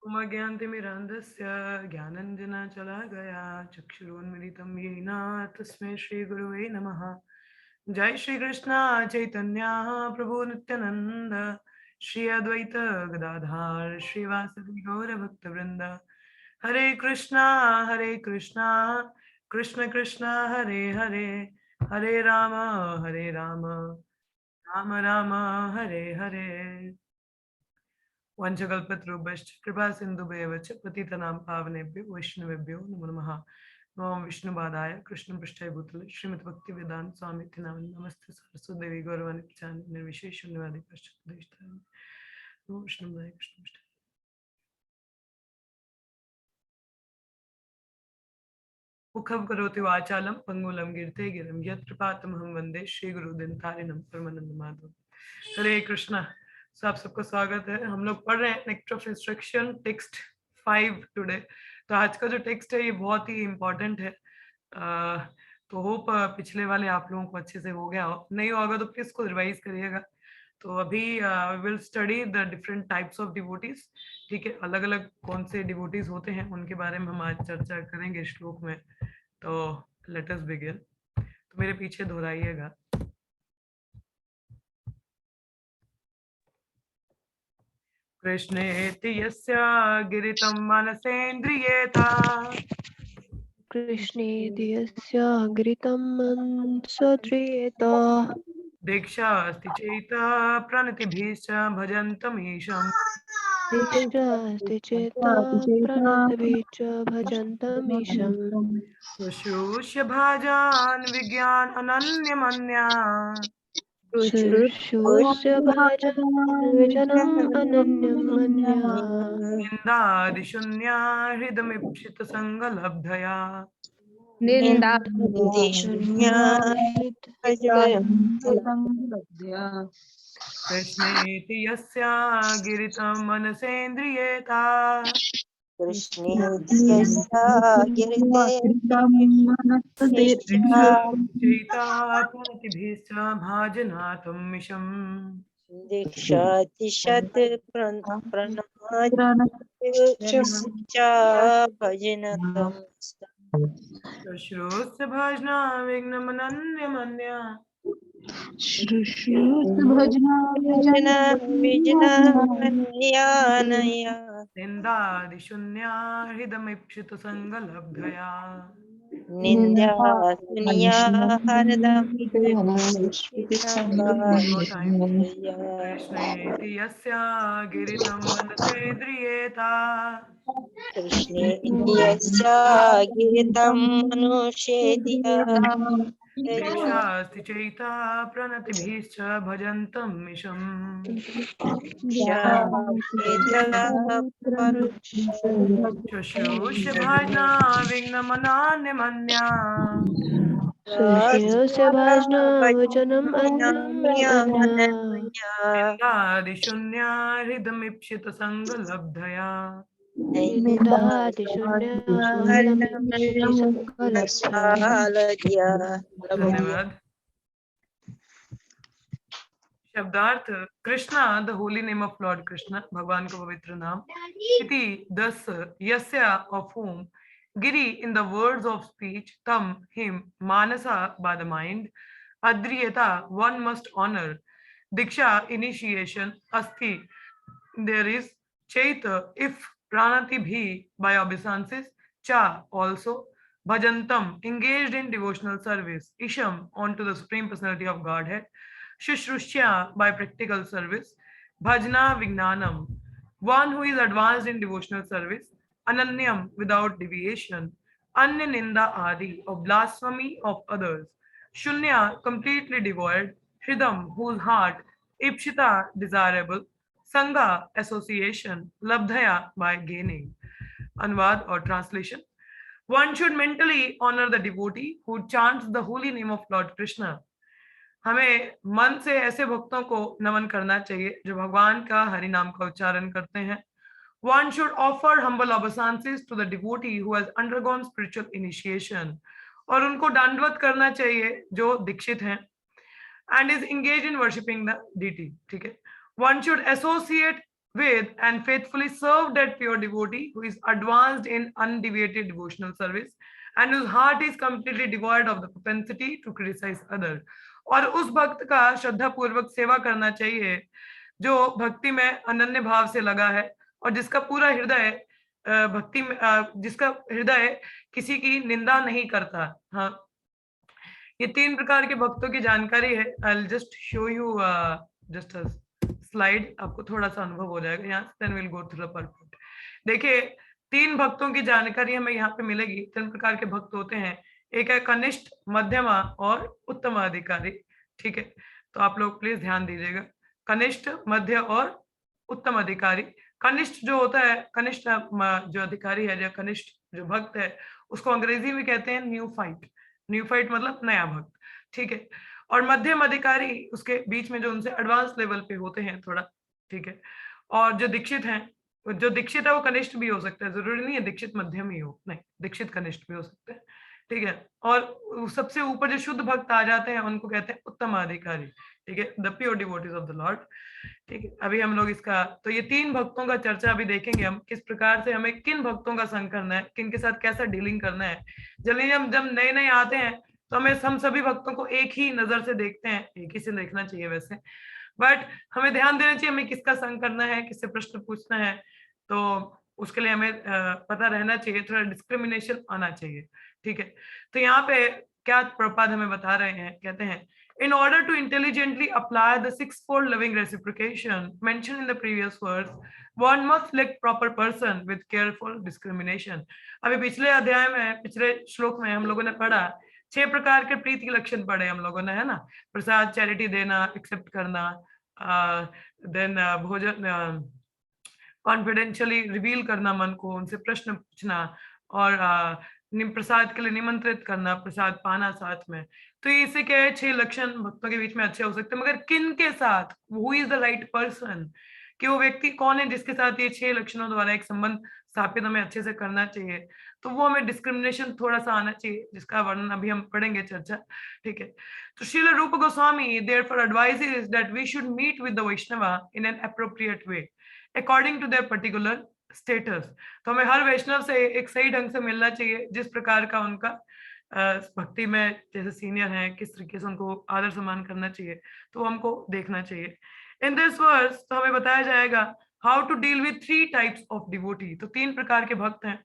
ज्ञानतिमिरान्धस्य ज्ञानञ्जनशलाकया चक्षुरुन्मिलितं येन तस्मै श्रीगुरुवे नमः। जय श्री कृष्ण चैतन्य प्रभु नित्यानंद श्री अद्वैत गदाधर श्रीवासदि गौर भक्त वृंद। हरे कृष्णा कृष्ण कृष्ण हरे हरे, हरे राम राम राम हरे हरे। वंशकल्पतरुभ्यश्च कृपा सिन्धुभ्येव च पतितनां पावनेभ्यो वैष्णवेभ्यो नमो नमः। नमो विष्णुपादाय कृष्णपृष्ठाय भूतले श्रीमद् भक्तिवेदांत स्वामी इति नामिने नमस्ते सरस्वती गौरवाणी प्रचारिणे निर्विशेष शून्यवादी पश्चात् नमो विष्णुपादाय कृष्णपृष्ठाय। मुखं करोति वाचालं पंगुलं गिरते गिरं यत्कृपातमहं वन्दे श्रीगुरुदिनतारिणं परमानन्दमाधवं। हरे कृष्णा। सो आप सबका स्वागत है। हम लोग पढ़ रहे हैं next of instruction text 5 today. तो आज का जो टेक्स्ट है ये बहुत ही इम्पोर्टेंट है। तो होप पिछले वाले आप लोगों को अच्छे से हो गया हो, नहीं होगा तो प्लीज को रिवाइज करिएगा। तो अभी will study the different types of devotees. ठीक है, अलग अलग कौन से डिवोटीज होते हैं उनके बारे में हम आज चर्चा करेंगे श्लोक में। तो लेट अस बिगिन। तो मेरे पीछे दोहराइएगा। कृष्णेति यस्य गिरितं मनसेन्द्रियेता, कृष्णेति यस्य घृतं मनसोद्रियेत, दीक्षास्ति चेता प्रणतिभिश्च भजन्तमीशम्। दीक्षास्ति चेता प्रणतभिः च भजन्तमीशम्। शुश्रूष्य भाजान् विज्ञान अनन्यमन्या, शुश्रूष्य भजनम् अनन्यं मन्या, निन्दादिशून्या हृदमीप्सितसङ्गलब्धया। निन्दाशून्या कृष्णेति यस्य गिरितं मनसेन्द्रियेता, कृष्णेति यस्य गिरिते चैता प्रणतिभिश्च भाजनाथं मिशम्। दीक्षातिशत् प्रणमाच भजनतं शुश्रूष्य भाजना विघ्नमनन्यमन्या, भजना विजनानया निन्दादिशून्या हृदमीप्सितसङ्गलब्धया। निन्द्या सुनिया हरदम कृष्णेति यस्य गिरितं मनसेन्द्रियेता, कृष्णे यस्य गिरितं मनुष्येद्या दीक्षास्ति चैता प्रणतिभिश्च भजन्तं मिशम्। शुश्रूष्य भाजना विघ्नमनान्यमन्या, शुश्रूष्य भजनं वचनम् अन्यमन्या, निन्दादिशून्या हृदमीप्सितसङ्गलब्धया। निन्दादिशून्या हृदमीप्सितसङ्गलब्धया। धन्यवाद। शब्दार्थ Krishna the holy name of lord Krishna, भगवान का पवित्र नाम। इति दस यस्य ऑफ whom, गिरी in the words of speech, तम हिम, मानसा by the mind, अद्रियता one must honor, दीक्षा initiation, अस्ति there is, chaita if, pranati bhi by obeisances, cha also, bhajantam engaged in devotional service, isham onto the supreme personality of Godhead, Shushrushya by practical service, Bhajna Vignanam, one who is advanced in devotional service, Ananyam without deviation, Anya Ninda Adi of blasphemy of others, Shunya completely devoid, Hridam whose heart, Ipshita desirable, Sangha association, Labdhaya by gaining. Anvad or translation. One should mentally honor the devotee who chants the holy name of Lord Krishna. हमें मन से ऐसे भक्तों को नमन करना चाहिए जो भगवान का हरि नाम का उच्चारण करते हैं। One should offer humble obeisances to the devotee who has undergone spiritual initiation, और उनको दंडवत करना चाहिए जो दीक्षित हैं, and is engaged in worshipping the deity. ठीक है। One should associate with and faithfully serve that pure devotee who is advanced in undeviated devotional service and whose heart is completely devoid of the propensity to criticize others. और उस भक्त का श्रद्धा पूर्वक सेवा करना चाहिए जो भक्ति में अनन्य भाव से लगा है और जिसका पूरा हृदय भक्ति में जिसका हृदय किसी की निंदा नहीं करता। हाँ, ये 3 प्रकार के भक्तों की जानकारी है। I'll just show you just a slide, आपको थोड़ा सा अनुभव हो जाएगा यहाँ से, then we'll go through the purport। देखिए 3 भक्तों की जानकारी हमें यहाँ पे मिलेगी। 3 प्रकार के भक्त होते हैं, एक है कनिष्ठ, मध्यमा और उत्तम अधिकारी। ठीक है, तो आप लोग प्लीज ध्यान दीजिएगा, कनिष्ठ, मध्य और उत्तम अधिकारी। कनिष्ठ जो होता है, कनिष्ठ जो अधिकारी है, जो कनिष्ठ जो भक्त है, उसको अंग्रेजी में कहते हैं न्यूफाइट। न्यूफाइट मतलब नया भक्त। ठीक है, और मध्यम अधिकारी उसके बीच में जो उनसे एडवांस लेवल पे होते हैं थोड़ा। ठीक है, और जो दीक्षित हैं, जो दीक्षित है वो कनिष्ठ भी हो सकता है, जरूरी नहीं है दीक्षित मध्यम ही हो, नहीं, दीक्षित कनिष्ठ भी हो सकते हैं। ठीक है, और सबसे ऊपर जो शुद्ध भक्त आ जाते हैं उनको कहते हैं उत्तम अधिकारी। ठीक है, the pure devotees of the Lord. ठीक है, अभी हम लोग इसका, तो ये 3 भक्तों का चर्चा अभी देखेंगे हम, किस प्रकार से हमें किन भक्तों का संग करना है, किन के साथ कैसा डीलिंग करना है। जल्दी जब नए नए आते हैं तो हम सभी भक्तों को एक ही नजर से देखते हैं, एक ही से देखना चाहिए वैसे, बट हमें ध्यान देना चाहिए हमें किसका संग करना है, किससे प्रश्न पूछना है, तो उसके लिए हमें पता रहना चाहिए, थोड़ा डिस्क्रिमिनेशन आना चाहिए। ठीक है, तो यहाँ पे क्या प्रभुपाद हमें बता रहे हैं, कहते हैं in order to intelligently apply the sixfold loving reciprocation mentioned in the previous verse, one must select proper person with careful discrimination। अभी पिछले अध्याय में, पिछले श्लोक में हम लोगों ने पढ़ा 6 प्रकार के प्रीति के लक्षण पढ़े हम लोगों ने, है ना। प्रसाद, चैरिटी देना, एक्सेप्ट करना, देन भोजन, कॉन्फिडेंशियली रिवील करना मन को, उनसे प्रश्न पूछना, और प्रसाद के लिए निमंत्रित करना, प्रसाद पाना साथ में। तो इससे क्या है, 6 लक्षण भक्तों के बीच में अच्छे हो सकते हैं, मगर किन के साथ, who is the right person, कि वो व्यक्ति कौन है जिसके साथ ये 6 लक्षणों द्वारा एक संबंध स्थापित हमें अच्छे से करना चाहिए। तो वो हमें डिस्क्रिमिनेशन थोड़ा सा आना चाहिए, जिसका वर्णन अभी हम पढ़ेंगे चर्चा। ठीक है, तो Srila Rupa Goswami therefore advises that we should meet with the Vaishnava in an appropriate way according to their particular status। तो हमें हर वैष्णव से एक सही ढंग से मिलना चाहिए, जिस प्रकार का उनका भक्ति में जैसे सीनियर है, किस तरीके से उनको आदर सम्मान करना चाहिए, तो हमको देखना चाहिए। इन दिस वर्स तो हमें बताया जाएगा how to deal with 3 types of devotee. तो 3 प्रकार के भक्त हैं,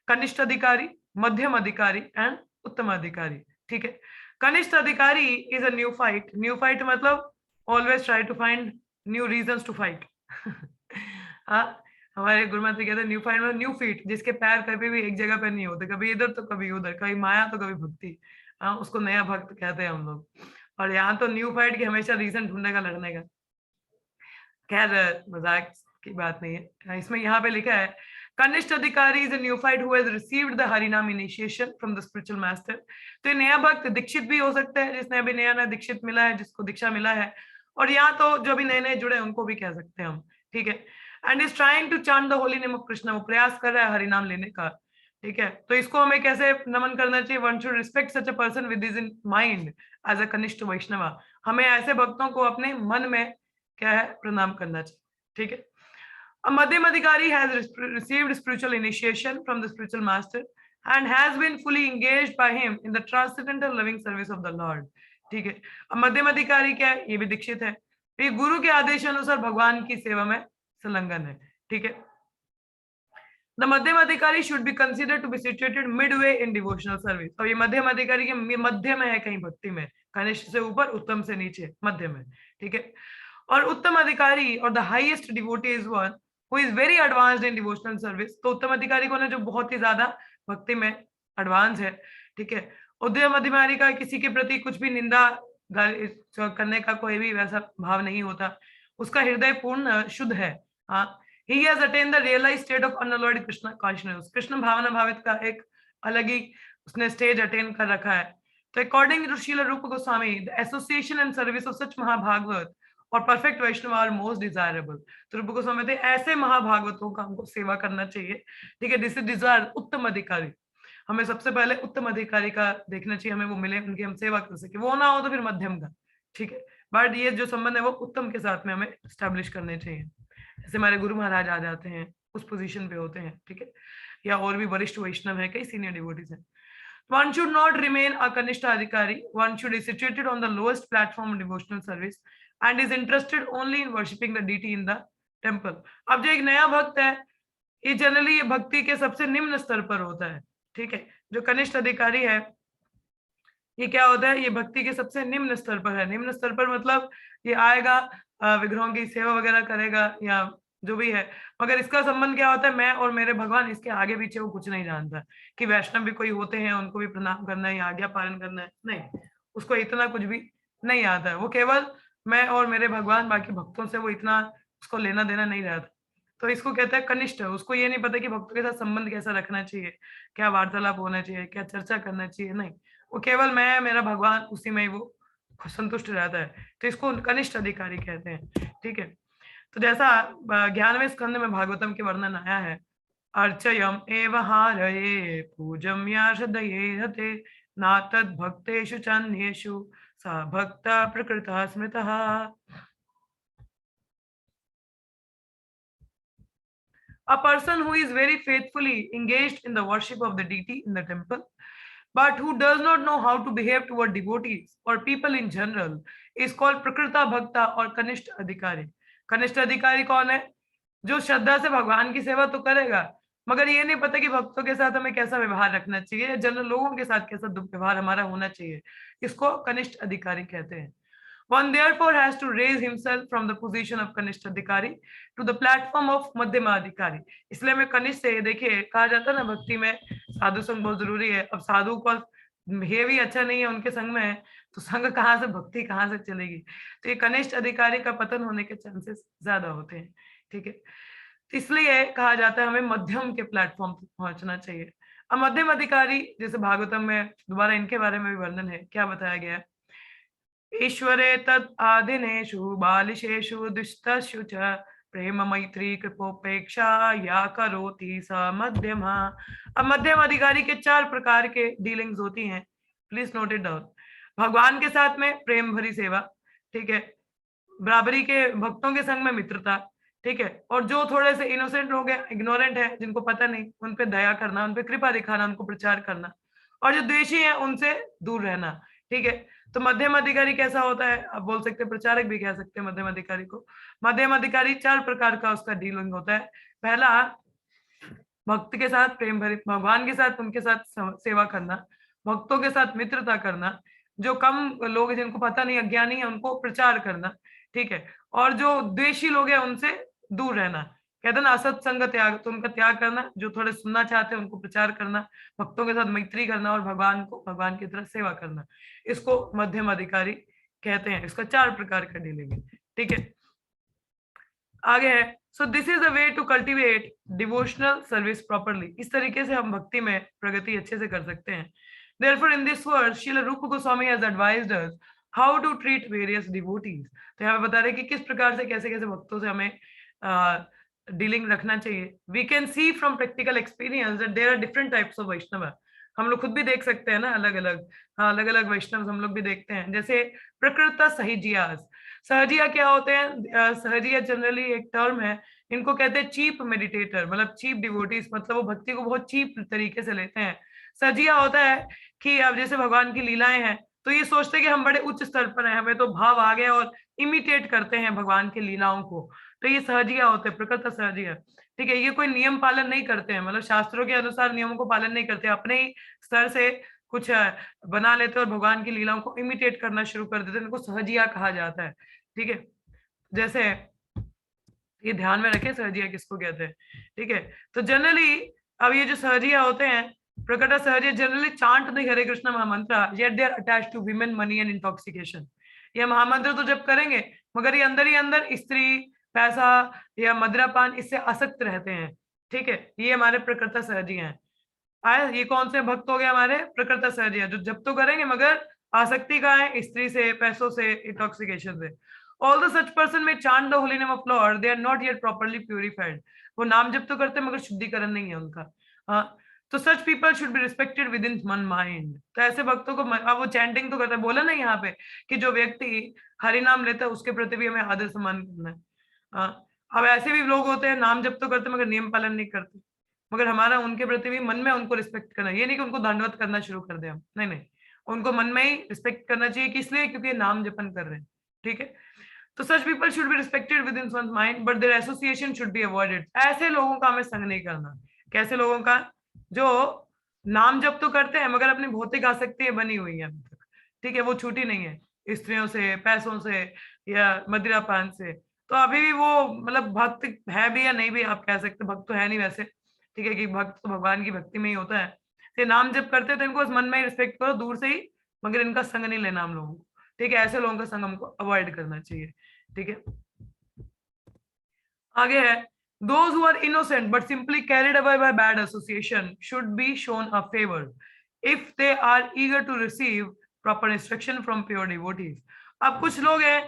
कनिष्ठ अधिकारी, मध्यम अधिकारी एंड उत्तम अधिकारी। ठीक है, कनिष्ठ अधिकारी इज अ न्यूफाइट। न्यूफाइट मतलब always try to find new reasons to fight. हाँ, हमारे गुरुमंत्री कहते हैं न्यू फाइट मतलब न्यू फीट, जिसके पैर कभी भी एक जगह पे नहीं होते, कभी इधर तो कभी उधर, कभी माया तो कभी भक्ति। हाँ, उसको नया भक्त कहते हैं हम लोग। और यहाँ तो न्यू फाइट की हमेशा रीजन ढूंढेगा लड़ने का। खैर मजाक की बात नहीं है, इसमें यहाँ पे लिखा है कनिष्ठ अधिकारी is a neophyte who has received the Harinam initiation from the spiritual master. तो ये नया भक्त दीक्षित भी हो सकता है, जिसने अभी नया नया दीक्षित मिला है, जिसको दीक्षा मिला है, और यहाँ तो जो भी नए नए जुड़े हैं उनको भी कह सकते हैं हम। ठीक है, and is trying to chant the holy name of Krishna, वो प्रयास कर रहा है हरिनाम लेने का। ठीक है, तो इसको हमें कैसे नमन करना चाहिए, one should respect such a person with his in mind as a कनिष्ठ वैष्णव। हमें ऐसे भक्तों को अपने मन में क्या है, प्रणाम करना चाहिए। ठीक है, a madhyam adhikari has received spiritual initiation from the spiritual master and has been fully engaged by him in the transcendental loving service of the Lord। ठीक है, अब मध्यम अधिकारी क्या है, ये भी दीक्षित है, ये गुरु के आदेश अनुसार भगवान की सेवा में संलग्न है। ठीक है, The मध्यम अधिकारी should be considered to be situated midway in devotional service। और ये मध्यम अधिकारी के मध्य में है, कहीं भक्ति में, कनिष्ठ से ऊपर, उत्तम से नीचे, मध्य में। ठीक है, और उत्तम अधिकारी और the highest devotee is one who is very advanced in devotional service. तो उत्तम अधिकारी कौन है, जो बहुत ही ज्यादा भक्ति में एडवांस है। ठीक है, उद्यम अधिकारी का किसी के प्रति कुछ भी निंदा करने का कोई भी वैसा भाव नहीं होता, उसका हृदय पूर्ण शुद्ध है। हाँ, he has attained the realized state of unalloyed Krishna consciousness। Krishna भावना भावित का एक अलग ही उसने स्टेज अटेन कर रखा है। तो according to Srila Rupa Goswami the association and service of such mahabhagavata और perfect Vaishnava are most desirable. तो रूप गोस्वामी थे ऐसे महाभागवतों का हमको सेवा करना चाहिए। ठीक है, दिस इज डिजायर उत्तम अधिकारी। हमें सबसे पहले उत्तम अधिकारी का देखना चाहिए, हमें वो मिले, उनकी हम सेवा कर सके, वो ना हो तो फिर मध्यम का। ठीक है, बट ये जो संबंध है वो उत्तम के साथ में हमें स्टैब्लिश करने चाहिए। जैसे हमारे गुरु महाराज आ जाते हैं, उस पोजीशन पे होते हैं, ठीक है, या और भी वरिष्ठ वैष्णव है, कई सीनियर डिवोटीज हैं। One should not remain a Kanishta Adhikari. One should be situated on the lowest platform of devotional service and is interested only in worshipping the deity in the temple. अब जो एक नया भक्त है, ये generally ये भक्ति के सबसे निम्न स्तर पर होता है, ठीक है। जो कनिष्ठ अधिकारी है, ये क्या होता है, ये भक्ति के सबसे निम्न स्तर पर है। निम्न स्तर पर मतलब ये आएगा, विग्रहों की सेवा वगैरह करेगा या जो भी है, मगर इसका संबंध क्या होता है, मैं और मेरे भगवान, इसके आगे पीछे वो कुछ नहीं जानता कि वैष्णव भी कोई होते हैं, उनको भी प्रणाम करना है या आज्ञा पालन करना है, नहीं, उसको इतना कुछ भी नहीं आता है। वो केवल मैं और मेरे भगवान, बाकी भक्तों से वो इतना उसको लेना देना नहीं रहता। तो इसको कहते हैं कनिष्ठ। उसको ये नहीं पता कि भक्तों के साथ संबंध कैसा रखना चाहिए, क्या वार्तालाप होना चाहिए, क्या चर्चा करना चाहिए, नहीं, वो केवल मैं, मेरा भगवान, उसी में ही वो संतुष्ट रहता है। तो इसको कनिष्ठ अधिकारी कहते हैं, ठीक है। तो जैसा 11वें स्कंद में भागवतम के वर्णन आया है, अर्चयम एव हारये पूजम या श्रद्धये हते ना तद भक्तेषु चान्येषु सा भक्ता प्रकृता स्मृतः। A person who is very faithfully engaged in the worship of the deity in the temple, but who does not know how to behave toward devotees or people in general, is called Prakrita Bhakta or Kanishta Adhikari. कनिष्ठ अधिकारी कौन है? जो श्रद्धा से भगवान की सेवा तो करेगा, मगर ये नहीं पता कि भक्तों के साथ हमें कैसा व्यवहार रखना चाहिए, जनरल लोगों के साथ कैसा व्यवहार हमारा होना चाहिए, इसको कनिष्ठ अधिकारी कहते हैं। One therefore has to raise himself from the position of Kanishta Adhikari to the platform of Madhyama Adhikari. इसलिए मैं कनिष्ठ से, देखिए कहा जाता है ना भक्ति में साधु संग बहुत जरूरी है। अब साधु को बिहेव ही अच्छा नहीं है, उनके संग में है, तो संग कहाँ से, भक्ति कहाँ से चलेगी। तो ये कनिष्ठ अधिकारी का पतन होने के चांसेस ज्यादा होते हैं, ठीक है। इसलिए कहा जाता है हमें मध्यम के प्लेटफॉर्म तक पहुंचना चाहिए। अब मध्यम अधिकारी, जैसे भागवतम में दोबारा इनके बारे में भी वर्णन है, क्या बताया गया है, ईश्वरे तत् आदिनेषु बालिशेषु दुष्टस्यु च प्रेम मैत्री कृपोपेक्षा या करोति स मध्यमा। अब मध्यम अधिकारी के 4 प्रकार के डीलिंग्स होती हैं, प्लीज नोट इट डाउन। भगवान के साथ में प्रेम भरी सेवा, ठीक है, बराबरी के भक्तों के संग में मित्रता, ठीक है, और जो थोड़े से इनोसेंट हो गए, इग्नोरेंट है, जिनको पता नहीं, उन पे दया करना, उन पे कृपा दिखाना, उनको प्रचार करना, और जो द्वेषी है उनसे दूर रहना, ठीक है। तो मध्यम अधिकारी कैसा होता है, आप बोल सकते हैं प्रचारक भी कह सकते हैं मध्यम अधिकारी को। मध्यम अधिकारी 4 प्रकार का उसका डीलिंग होता है। पहला, भक्त के साथ प्रेम भरी, भगवान के साथ उनके साथ सेवा करना, भक्तों के साथ मित्रता करना, जो कम लोग जिनको पता नहीं, अज्ञानी है, उनको प्रचार करना, ठीक है, और जो द्वेषी लोग हैं उनसे दूर रहना। कहते हैं ना असत संग त्याग, तो उनका त्याग करना, जो थोड़े सुनना चाहते हैं उनको प्रचार करना, भक्तों के साथ मैत्री करना और भगवान को भगवान की तरह सेवा करना, इसको मध्यम अधिकारी कहते हैं। इसका 4 प्रकार का डीलिंग है, ठीक है। आगे है, so this is the way to cultivate devotional service properly. इस तरीके से हम भक्ति में प्रगति अच्छे से कर सकते हैं। Therefore, in this verse, Srila Rupa Goswami has advised us how to treat various devotees. तो यहाँ पे बता रहे कि किस प्रकार से कैसे कैसे भक्तों से हमें डीलिंग रखना चाहिए। We can see from practical experience that there are different types of Vaishnava. हम लोग खुद भी देख सकते हैं ना, अलग अलग, हाँ, अलग अलग वैष्णव हम लोग भी देखते हैं। जैसे प्रकृत सहजियास। सहजिया क्या होते हैं? सहजिया जनरली एक टर्म है, इनको कहते हैं चीप मेडिटेटर, मतलब चीप डिवोटीज, मतलब वो भक्ति को बहुत चीप तरीके से लेते हैं। सजिया होता है कि अब जैसे भगवान की लीलाएं हैं, तो ये सोचते हैं कि हम बड़े उच्च स्तर पर हैं, हमें तो भाव आ गया, और इमिटेट करते हैं भगवान की लीलाओं को, तो ये सहजिया होते हैं, प्रकृत सहजिया, ठीक है। ये कोई नियम पालन नहीं करते हैं, मतलब शास्त्रों के अनुसार नियमों को पालन नहीं करते, अपने ही स्तर से कुछ बना लेते हैं और भगवान की लीलाओं को इमिटेट करना शुरू कर देते हैं, इनको सहजिया कहा जाता है, ठीक है। जैसे ये ध्यान में रखें सहजिया किसको कहते हैं, ठीक है। तो जनरली अब ये जो सहजिया होते हैं, प्रकट Sahajiya generally chant the Hare Krishna महामंत्र, yet they are attached to women, money and intoxication. ये महामंत्र तो जब करेंगे, मगर ये अंदर ही अंदर स्त्री, पैसा या मदिरापान, इससे आसक्त रहते हैं, ठीक है। ये हमारे प्रकृत सहजिया हैं। आए, ये कौन से भक्त हो गए हमारे? प्रकृत सहजिया, जो जब तो करेंगे मगर आसक्ति का है स्त्री से, पैसों से, इंटॉक्सिकेशन से। Although such person may chant the holy name of Lord, they are not yet properly purified. वो नाम जब तो करते हैं मगर शुद्धिकरण नहीं है उनका। हाँ, तो such people should be respected within one mind. तो ऐसे भक्तों को, अब वो चैंटिंग तो करता है, बोला ना यहाँ पे कि जो व्यक्ति हरि नाम लेता है उसके प्रति भी हमें आदर सम्मान करना है। अब ऐसे भी लोग होते हैं नाम जप तो करते मगर नियम पालन नहीं करते, मगर हमारा उनके प्रति भी मन में उनको रिस्पेक्ट करना, ये नहीं कि उनको दंडवत करना शुरू कर दें हम, नहीं नहीं, उनको मन में ही रिस्पेक्ट करना चाहिए कि इसलिए क्योंकि नाम जपन कर रहे हैं, ठीक है। तो such people should be respected with in one's mind but their association should be avoided. ऐसे लोगों का हमें संग नहीं करना। कैसे लोगों का? जो नाम जप तो करते हैं मगर अपनी भौतिक आसक्ति बनी हुई है अभी तक, ठीक है, वो छूटी नहीं है स्त्रियों से, पैसों से या मदिरा पान से। तो अभी भी वो मतलब भक्त है भी या नहीं भी आप कह सकते, भक्त तो है नहीं वैसे, ठीक है, कि भक्त तो भगवान की भक्ति में ही होता है। ये नाम जप करते हैं तो इनको मन में ही रिस्पेक्ट करो दूर से ही, मगर इनका संग नहीं लेना हम लोगों को, ठीक है। ऐसे लोगों का संग हमको अवॉइड करना चाहिए, ठीक है। आगे है, those who are innocent but simply carried away by bad association should be shown a favor if they are eager to receive proper instruction from pure devotees। अब कुछ लोग हैं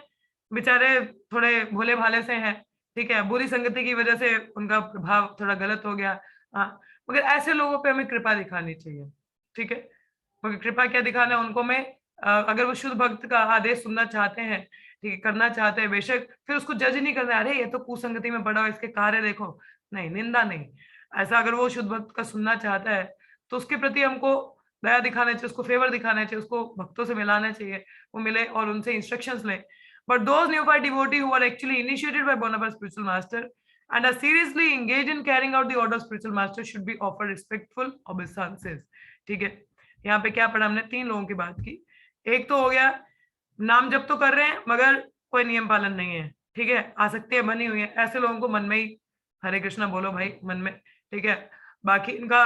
बेचारे थोड़े भोले भाले से हैं, ठीक है, बुरी संगति की वजह से उनका प्रभाव थोड़ा गलत हो गया, हाँ, मगर ऐसे लोगों पे हमें कृपा दिखानी चाहिए, ठीक है। मगर कृपा क्या दिखाना है उनको, में अगर वो शुद्ध भक्त का आदेश सुनना चाहते हैं, ठीक है, करना चाहते हैं बेशक, फिर उसको जज नहीं करना, अरे ये तो कुसंगति में पड़ा हो, इसके कार्य देखो, नहीं, निंदा नहीं। ऐसा अगर वो शुद्ध भक्त का सुनना चाहता है तो उसके प्रति हमको दया दिखाना चाहिए, उसको फेवर दिखाना चाहिए, उसको भक्तों से मिलाना चाहिए, वो मिले और उनसे इंस्ट्रक्शंस ले। But those neophyte devotee who are actually initiated by bona fide spiritual master and are seriously engaged in carrying out the order of spiritual master should be offered respectful obeisances। ठीक है, यहाँ पे क्या पढ़ा हमने? 3 लोगों की बात की। एक तो हो गया नाम जप तो कर रहे हैं मगर कोई नियम पालन नहीं है, ठीक है, आसक्तियां बनी हुई है, ऐसे लोगों को मन में ही हरे कृष्णा बोलो भाई मन में, ठीक है। बाकी इनका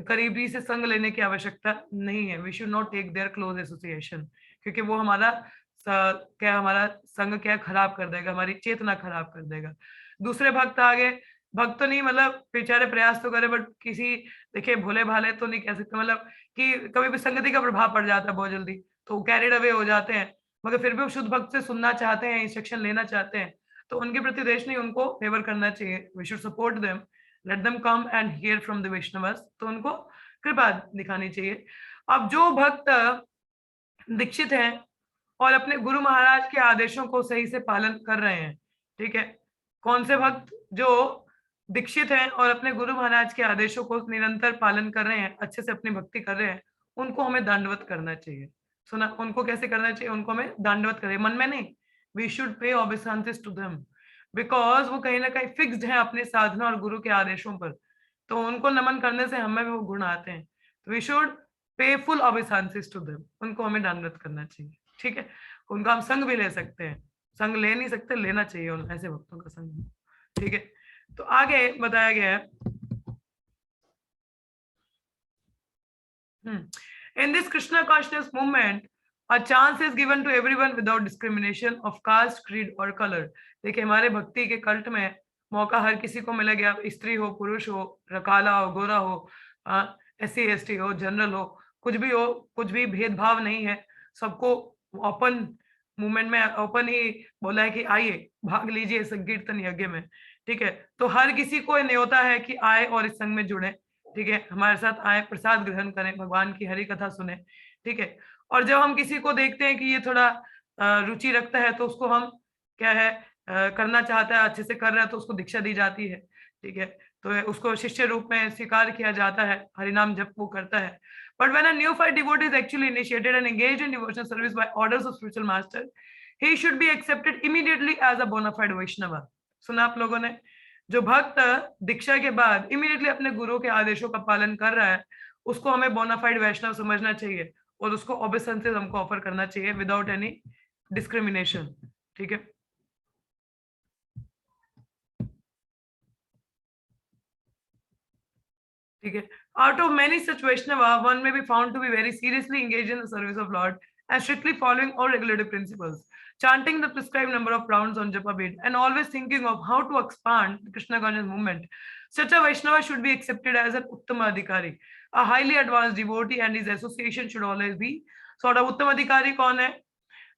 करीबी से संग लेने की आवश्यकता नहीं है, we should not take their close association, क्योंकि वो हमारा हमारा संग क्या खराब कर देगा, हमारी चेतना खराब कर देगा। दूसरे भक्त आगे, भक्त तो नहीं मतलब बेचारे प्रयास तो करे बट किसी, देखिए भोले भाले तो नहीं कह सकते, मतलब कि कभी भी संगति का प्रभाव पड़ जाता है बहुत जल्दी, तो कैरिड अवे हो जाते हैं, मगर फिर भी वो शुद्ध भक्त से सुनना चाहते हैं, इंस्ट्रक्शन लेना चाहते हैं, तो उनके प्रति देश नहीं, उनको फेवर करना चाहिए। We should support them, let them come and hear from the Vaishnavas, तो उनको कृपा दिखानी चाहिए। अब जो भक्त दीक्षित हैं और अपने गुरु महाराज के आदेशों को सही से पालन कर रहे हैं, ठीक है, कौन से भक्त? जो दीक्षित हैं और अपने गुरु महाराज के आदेशों को निरंतर पालन कर रहे हैं, अच्छे से अपनी भक्ति कर रहे हैं, उनको हमें दंडवत करना चाहिए। सुना? उनको कैसे करना चाहिए? उनको हमें दंडवत करें, मन में नहीं, वी शुड पे ओबेसांसेस टू देम, बिकॉज वो कहीं ना कहीं फिक्स्ड है अपने साधना और गुरु के आदेशों पर, तो उनको नमन करने से हमें भी वो गुण आते हैं, तो we should pay full obeisances to them, उनको हमें दंडवत करना चाहिए, ठीक है। उनका हम संग भी ले सकते हैं, संग ले नहीं सकते, लेना चाहिए उन ऐसे भक्तों का संग, ठीक है। तो आगे बताया गया है, in this Krishna consciousness movement a chance is given to everyone without discrimination of caste, creed or color। देखिए हमारे भक्ति के कल्ट में मौका हर किसी को मिलेगा, स्त्री हो, पुरुष हो, काला हो, गोरा हो, SC ST हो, जनरल हो, कुछ भी हो, कुछ भी भेदभाव नहीं है, सबको ओपन मूवमेंट में ओपन ही बोला है कि आइए भाग लीजिए संकीर्तन यज्ञ में, ठीक है। तो हर किसी को न्योता है कि आए और इस संघ में जुड़े, ठीक है, हमारे साथ आए, प्रसाद ग्रहण करें, भगवान की हरि कथा सुने, ठीक है। और जब हम किसी को देखते हैं कि ये थोड़ा रुचि रखता है तो उसको हम क्या है करना चाहता है, अच्छे से कर रहा है, तो उसको दीक्षा दी जाती है, ठीक है, तो उसको शिष्य रूप में स्वीकार किया जाता है, हरिनाम जप वो करता है। But when a neophyte devotee is actually initiated and engaged in devotional service by orders of spiritual master, he should be accepted immediately as a bona fide Vaishnava। सुना आप लोगों ने? जो भक्त दीक्षा के बाद इमीडिएटली अपने गुरु के आदेशों का पालन कर रहा है, उसको हमें बोनाफाइड वैष्णव समझना चाहिए और उसको ओबेसेंसेस हमको ऑफर करना चाहिए विदाउट एनी डिस्क्रिमिनेशन, ठीक है। ठीक है, out of many such Vaishnava, one may be found to be very seriously engaged in the service of Lord and strictly following all regulative principles, chanting the prescribed number of rounds on japa bead and always thinking of how to expand the Krishna conscious movement. Such a Vaishnava should be accepted as an Uttama Adhikari, a highly advanced devotee, and his association should always be sort of Uttama Adhikari। कौन है?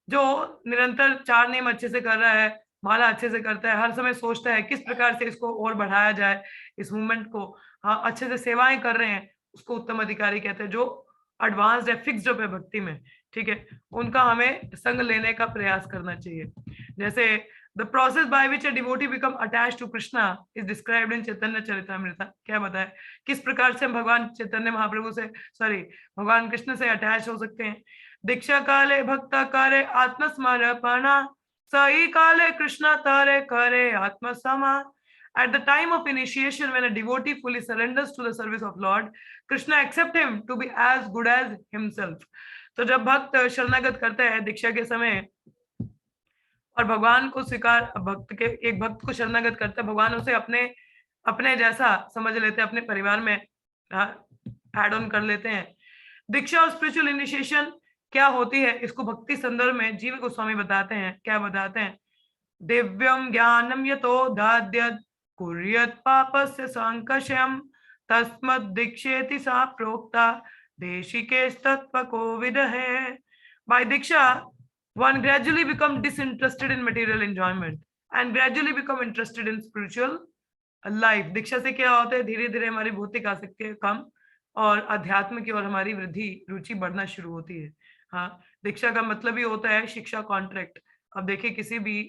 जो निरंतर 4 नियम अच्छे से कर रहा है, माला अच्छे से करता है, हर समय सोचता है किस प्रकार से इसको और बढ़ाया जाए, इस मूवमेंट को, हाँ, अच्छे से सेवाएं कर रहे हैं, उसको उत्तम अधिकारी कहते हैं, जो एडवांस्ड है, फिक्स्ड अप है भक्ति में, ठीक है, उनका हमें संग लेने का प्रयास करना चाहिए। जैसे the process by which a devotee become attached to Krishna is described in Chaitanya Charitamrita. क्या बताए किस प्रकार से हम भगवान चैतन्य महाप्रभु से भगवान कृष्ण से अटैच हो सकते हैं। दीक्षा काले भक्त करे आत्मस्मरपणा, सही काले कृष्ण तारे करे आत्मसमा। At the time of initiation, when a devotee fully surrenders to the service of Lord, Krishna accepts him to be as good as himself. तो जब भक्त शरणागत करते हैं दीक्षा के समय और भगवान को स्वीकार, एक भक्त को शरणागत करते हैं, भगवान उसे अपने अपने जैसा समझ लेते हैं, अपने परिवार में ऐड ऑन कर लेते हैं। दीक्षा और स्पिरिचुअल इनिशिएशन क्या होती है, इसको भक्ति संदर्भ में जीव गोस्वामी बताते हैं। क्या बताते हैं? दिव्यम ज्ञानम यतो दाद्यत कुर्यत पापस्य संकषयम तस्मद् दीक्षेति सा प्रोक्ता देशिकेस्तत्व को विदहे। By Diksha, one gradually become disinterested in material enjoyment and gradually become interested in spiritual life. दीक्षा से क्या होता है, धीरे धीरे हमारी भौतिक आसक्ति कम और अध्यात्म की ओर हमारी वृद्धि रुचि बढ़ना शुरू होती है। हाँ, दीक्षा का मतलब ही होता है शिक्षा कॉन्ट्रैक्ट। अब देखिए किसी भी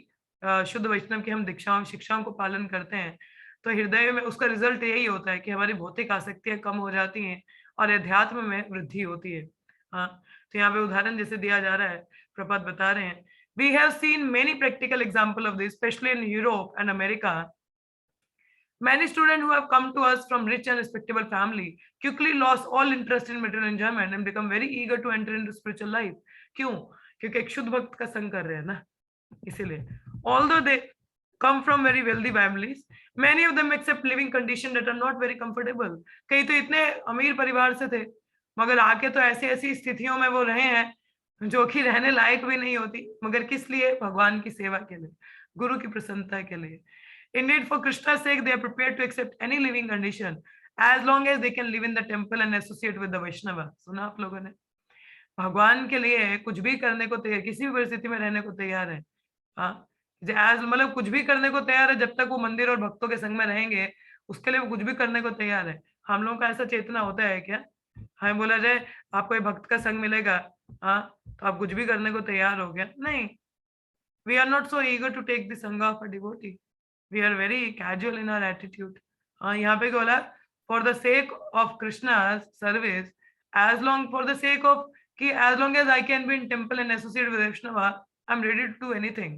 शुद्ध वैष्णव की हम दीक्षाओं शिक्षाओं को पालन करते हैं तो हृदय में उसका रिजल्ट यही होता है कि हमारी भौतिक आसक्तियां कम हो जाती हैं और अध्यात्म में वृद्धि होती है। हाँ, तो यहाँ पे उदाहरण जैसे दिया जा रहा है, प्रपात बता रहे हैं, we have seen many practical example of this, especially in Europe and America. Many students who have come to us from rich and respectable family quickly lost all interest in material enjoyment and become very eager to enter into spiritual life. क्यों? क्योंकि एक शुद्ध भक्त का संग कर रहे हैं ना, इसीलिए। Although they come from very wealthy families, many of them accept living conditions that are not very comfortable. कई तो इतने अमीर परिवार से थे मगर आके तो ऐसी ऐसी स्थितियों में वो रहे हैं जो कि रहने लायक भी नहीं होती, मगर किस लिए? भगवान की सेवा के लिए, गुरु की प्रसन्नता के लिए। Indeed, for Krishna's sake, they are prepared to accept any living condition as long as they can live in the temple and associate with the Vaishnava. सुना आप लोगों ने? भगवान के लिए कुछ भी करने को तैयार, किसी भी परिस्थिति में रहने को तैयार है। हाँ, मतलब कुछ भी करने को तैयार है जब तक वो मंदिर और भक्तों के संग में रहेंगे, उसके लिए वो कुछ भी करने को तैयार है। हम लोगों का ऐसा चेतना होता है क्या? हमें बोला जाए आपको एक भक्त का संग मिलेगा, हाँ, तो आप कुछ भी करने को तैयार हो गया? नहीं। We are not so eager to take the sangha of a devotee. We are very casual in our attitude. यहाँ पे बोला for the sake of Krishna's service, as long for the sake of कि as long as I can be in temple and associate with Vaishnava, I'm ready to do anything.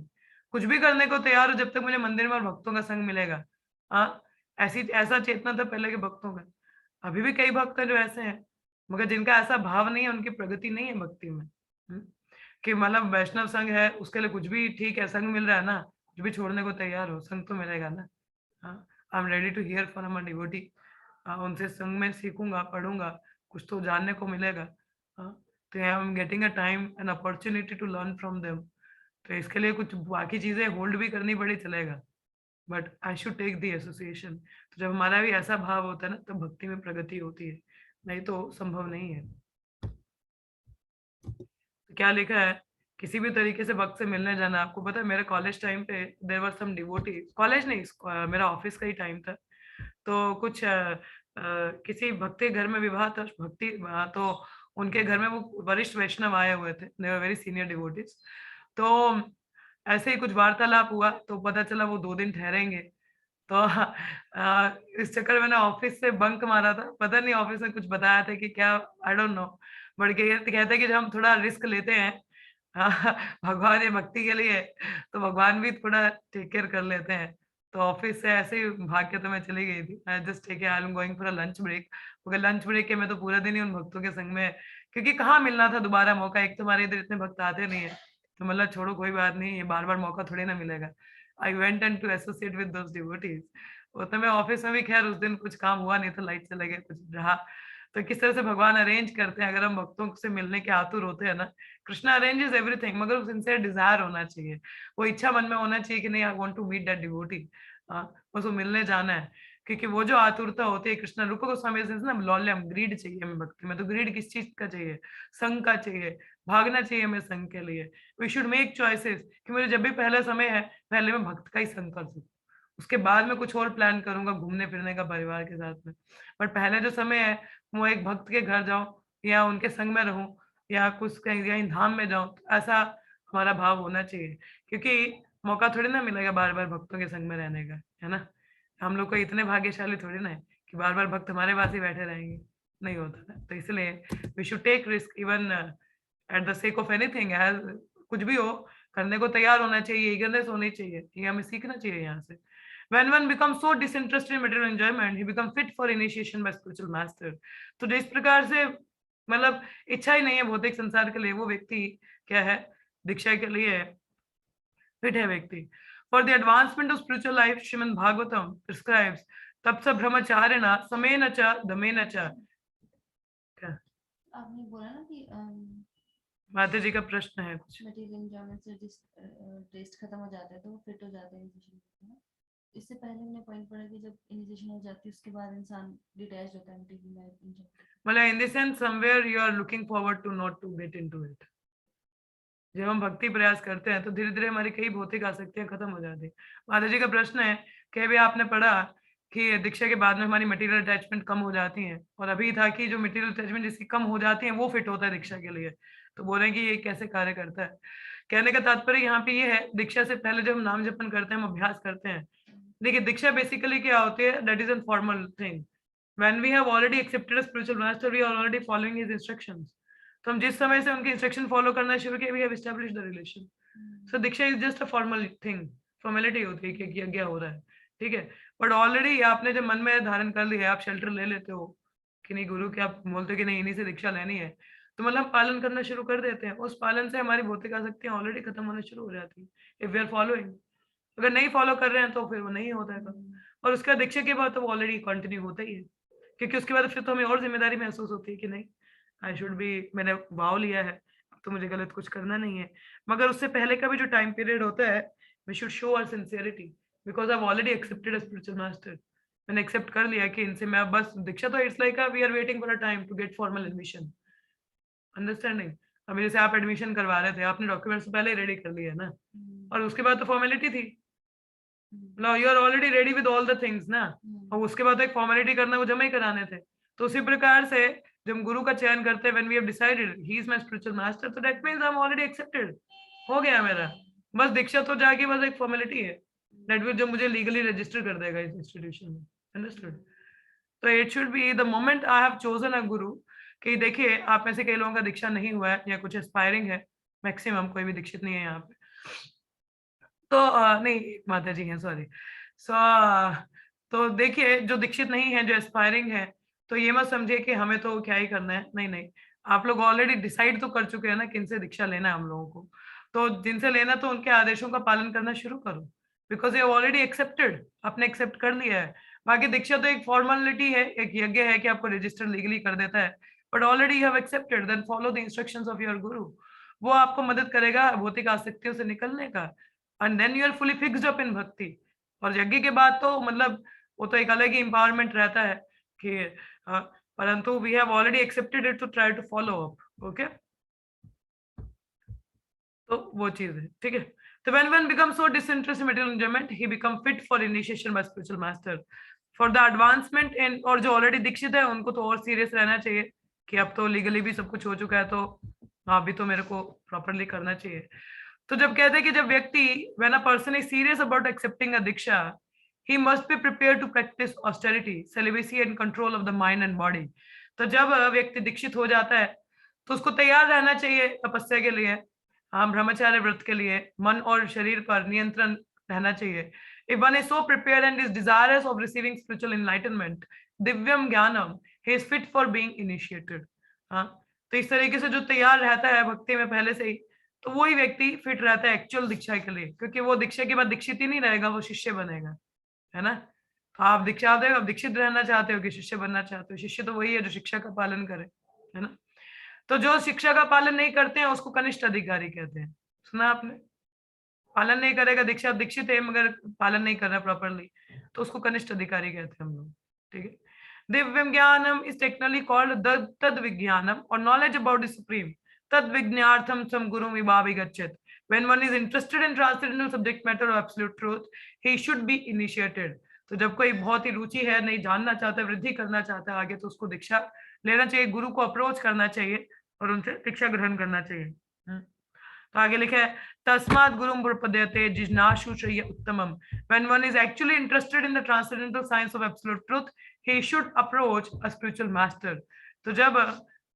कुछ भी करने को तैयार हो जब तक मुझे मंदिर में और भक्तों का संग मिलेगा। हाँ, ऐसा चेतना था पहले के भक्तों का। अभी भी कई भक्त हैं जो ऐसे हैं, मगर जिनका ऐसा भाव नहीं है, उनकी प्रगति नहीं है भक्ति में। कि मतलब वैष्णव संघ है, उसके लिए कुछ भी ठीक है, संघ मिल रहा है ना, कुछ भी छोड़ने को तैयार हो, संघ तो मिलेगा ना। हाँ, I am ready to hear from a devotee. उनसे संघ में सीखूंगा, पढ़ूंगा, कुछ तो जानने को मिलेगा। हाँ, तो I am getting a time an opportunity to learn from them. तो इसके लिए कुछ बाकी चीजें होल्ड भी करनी पड़ी, चलेगा, but I should take the association. तो जब हमारा भी ऐसा भाव होता है ना, तो भक्ति में प्रगति होती है, नहीं तो संभव नहीं है। क्या लिखा है? किसी भी तरीके से भक्त से मिलने जाना। आपको पता है मेरे कॉलेज टाइम पे there were some devotee, college नहीं, मेरा ऑफिस का ही टाइम था। तो कुछ किसी भक्त के घर में विवाह था, तो उनके घर में वो वरिष्ठ वैष्णव आए हुए थे, दे वर वेरी सीनियर डिवोटीज। तो ऐसे ही कुछ वार्तालाप हुआ तो पता चला वो 2 दिन ठहरेंगे। तो इस चक्कर में मैंने ऑफिस से बंक मारा था, पता नहीं ऑफिस में कुछ बताया था कि क्या, आई डोंट नो, बट कहते हैं कि जब हम थोड़ा रिस्क लेते हैं भगवान या भक्ति के लिए, तो भगवान भी थोड़ा टेक केयर कर लेते हैं। तो ऑफिस से ऐसे ही भाग के तो मैं चली गई थी, I just take I am going for a lunch break. मगर लंच ब्रेक के मैं तो पूरा दिन ही उन भक्तों के संग में, क्योंकि कहाँ मिलना था दोबारा मौका, एक तो हमारे इधर इतने भक्त आते नहीं है, तो मतलब छोड़ो कोई बात नहीं, ये बार बार मौका थोड़ी ना मिलेगा। I went and to associate with those devotees. वो तो मैं ऑफिस में भी खैर उस दिन कुछ काम हुआ नहीं था, लाइट चले गए, कुछ रहा। तो किस तरह से भगवान अरेंज करते हैं, अगर हम भक्तों से मिलने के आतुर होते हैं ना, कृष्णा अरेंजेस एवरीथिंग, मगर उस सिंसियर डिजायर होना चाहिए, वो इच्छा मन में होना चाहिए कि नहीं I want to meet that devotee, बस वो मिलने जाना है। क्योंकि वो जो आतुरता होती है, कृष्ण रूप गोस्वामी ना लौल्यम, ग्रीड चाहिए हमें भक्ति में। तो ग्रीड किस चीज का चाहिए? संघ का चाहिए, भागना चाहिए हमें संघ के लिए। वी शुड मेक चॉइसेस कि मुझे जब भी पहला समय है, पहले मैं भक्त का ही संग कर सकूं, उसके बाद में कुछ और प्लान करूंगा घूमने फिरने का परिवार के साथ में। बट पहले जो समय है वो एक भक्त के घर जाओ, या उनके संग में रहूं या कुछ कहीं धाम में जाऊं, तो ऐसा हमारा भाव होना चाहिए, क्योंकि मौका थोड़ी ना मिलेगा बार बार भक्तों के संग में रहने का, है ना। हम लोग को इतने भाग्यशाली थोड़ी ना है कि बार बार भक्त हमारे पास ही बैठे रहेंगे, नहीं होता ना। तो इसलिए we should take risk even at the sake of anything, कुछ भी हो करने को तैयार होना चाहिए, ईगरनेस होनी चाहिए, ये हमें सीखना चाहिए यहाँ से। When one becomes so disinterested in material enjoyment, he becomes fit for initiation by spiritual master. तो जिस प्रकार से मतलब इच्छा ही नहीं है भौतिक संसार के लिए, वो व्यक्ति क्या है, दीक्षा के लिए फिट है व्यक्ति। For the advancement of spiritual life, Srimad Bhagavatam prescribes tapsa brahmacharina samena cha damena cha. क्या आपने बोला ना कि माता जी का प्रश्न है कुछ? मटेरियल एंजॉयमेंट से टेस्ट खत्म हो जाता है तो वो फिट हो जाता है इनिशिएशन में। इससे पहले हमने पॉइंट पढ़ा कि जब इनिशिएशन हो जाती है उसके बाद इंसान डिटैच होता है मटेरियल लाइफ एंजॉय। मतलब in the sense somewhere you are looking forward to not to get into it. जब हम भक्ति प्रयास करते हैं तो धीरे धीरे हमारी कई भौतिक आसक्तियां खत्म हो जाती है। माता जी का प्रश्न है कि भी आपने पढ़ा कि दीक्षा के बाद में हमारी मटेरियल अटैचमेंट कम हो जाती है, और अभी था कि जो मटेरियल अटैचमेंट जिसकी कम हो जाती है वो फिट होता है दीक्षा के लिए। तो बोले कि ये कैसे कार्य करता है। कहने का तात्पर्य यहाँ पे ये है, दीक्षा से पहले जब हम नाम जपन करते हैं, हम अभ्यास करते हैं। देखिए दीक्षा बेसिकली क्या होती है, that is an formal thing. When we have already accepted a spiritual master, we are already following his instructions. तो हम जिस समय से उनके इंस्ट्रक्शन फॉलो करना शुरू किए, we have established the relation. So diksha is just a formal thing, formality होती है कि यज्ञ हो रहा है, ठीक है। बट ऑलरेडी आपने जब मन में धारण कर लिया है, आप शेल्टर ले लेते हो कि नहीं, गुरु के आप बोलते हो कि नहीं इन्हीं से दीक्षा लेनी है, तो मतलब पालन करना शुरू कर देते हैं। उस पालन से हमारी भौतिक आसक्तियां ऑलरेडी खत्म होना शुरू हो जाती है, इफ वी आर फॉलोइंग। अगर नहीं फॉलो कर रहे हैं तो फिर वो नहीं होता है कम। और उसका दीक्षा के बाद तो वो ऑलरेडी कंटिन्यू होता ही है, क्योंकि उसके बाद फिर तो हमें और जिम्मेदारी महसूस होती है कि नहीं, आई शुड बी, मैंने वाव लिया है तो मुझे गलत कुछ करना नहीं है। मगर उससे पहले का भी जो टाइम पीरियड होता है, we should show our sincerity, because I have already accepted a spiritual master. मैंने एक्सेप्ट कर लिया कि इनसे मैं बस दीक्षा, तो it's like we are waiting for a time to get formal admission, understanding. अभी जैसे आप एडमिशन करवा रहे थे, आपने डॉक्यूमेंट्स पहले रेडी कर लिया ना, और उसके बाद तो फॉर्मेलिटी थी, now you are already ready with all the things ना, और उसके बाद एक फॉर्मेलिटी करना, वो जमा ही कराने थे। तो उसी प्रकार से जब हम गुरु का चयन करते हैं, when we have decided he is my spiritual master, तो that means I am already accepted, हो गया मेरा। बस दीक्षा तो जाके बस एक फॉर्मेलिटी है, दैट मींस जो मुझे लीगली रजिस्टर कर देगा इस इंस्टीट्यूशन में, अंडरस्टूड। तो it should be the moment I have chosen a गुरु, कि देखिए आप में से कई लोगों का दीक्षा नहीं हुआ है या कुछ एस्पायरिंग है, मैक्सिमम कोई भी दीक्षित नहीं है यहाँ पे, तो नहीं माता जी हैं, सॉरी। सो तो देखिए जो दीक्षित नहीं है, जो एस्पायरिंग है, तो ये मत समझिए कि हमें तो क्या ही करना है, नहीं नहीं। आप लोग ऑलरेडी डिसाइड तो कर चुके हैं ना किन से दीक्षा लेना है हम लोगों को, तो जिनसे लेना तो उनके आदेशों का पालन करना शुरू करो, बिकॉज ये ऑलरेडी एक्सेप्टेड, आपने एक्सेप्ट कर लिया है। बाकी दीक्षा तो एक फॉर्मेलिटी है, एक यज्ञ है कि आपको रजिस्टर लीगली कर देता है, but already you have accepted, then follow the instructions of your guru. वो आपको मदद करेगा भौतिक आसक्तियों से निकलने का, and then you are fully fixed up in bhakti. और यज्ञ के बाद तो मतलब वो तो एक अलग ही एम्पावरमेंट रहता है कि परंतु we have already accepted it, to try to follow up, okay. तो वो चीज है, ठीक है। तो when one becomes so disinterested in material enjoyment, he become fit for initiation by spiritual master. For the advancement in, और जो already Dixit है उनको तो और सीरियस रहना चाहिए कि अब तो लीगली भी सब कुछ हो चुका है, तो अभी तो मेरे को प्रॉपरली करना चाहिए। तो जब कहते हैं कि जब व्यक्ति, when a person is serious about accepting a diksha, he must be prepared to practice austerity, celibacy and control of the mind and body. तो जब व्यक्ति दीक्षित हो जाता है तो उसको तैयार रहना चाहिए तपस्या के लिए, हाँ ब्रह्मचार्य व्रत के लिए, मन और शरीर पर नियंत्रण रहना चाहिए। If one is so prepared and is desirous of receiving spiritual enlightenment, दिव्यम ज्ञानम, he is fit for being initiated. हाँ, तो इस तरीके से जो तैयार रहता है भक्ति में पहले से ही, तो वही व्यक्ति फिट रहता है एक्चुअल दीक्षा के लिए, क्योंकि वो दीक्षा के बाद दीक्षित ही नहीं रहेगा, वो शिष्य बनेगा, है ना। तो आप दीक्षा दे, आप दीक्षित रहना चाहते हो कि शिष्य बनना चाहते हो? शिष्य तो वही है जो शिक्षा का पालन करे, है ना। तो जो शिक्षा का पालन नहीं करते हैं उसको कनिष्ठ अधिकारी कहते हैं, सुना आपने? पालन नहीं करेगा, दीक्षा दीक्षित है मगर पालन नहीं कर रहा प्रॉपरली, तो उसको कनिष्ठ अधिकारी कहते हैं हम लोग, ठीक है। दिव्यम ज्ञानम इज टेक्निकली कॉल्ड तद विज्ञानम, और नॉलेज अबाउट द सुप्रीम, तद विज्ञार्थम सम गुरु विभाविगच्छेत्। When one is interested in transcendental subject matter of absolute truth, he should be initiated. तो जब कोई बहुत ही रुचि है, नहीं जानना चाहता है, वृद्धि करना चाहता है आगे, तो उसको दीक्षा लेना चाहिए, गुरु को अप्रोच करना चाहिए और उनसे दीक्षा ग्रहण करना चाहिए। तो आगे लिखा है तस्मात् गुरुं प्रपद्यते जिज्ञासु श्रेय उत्तमम। When one is actually interested in the transcendental science of absolute truth, he should approach a spiritual master. तो जब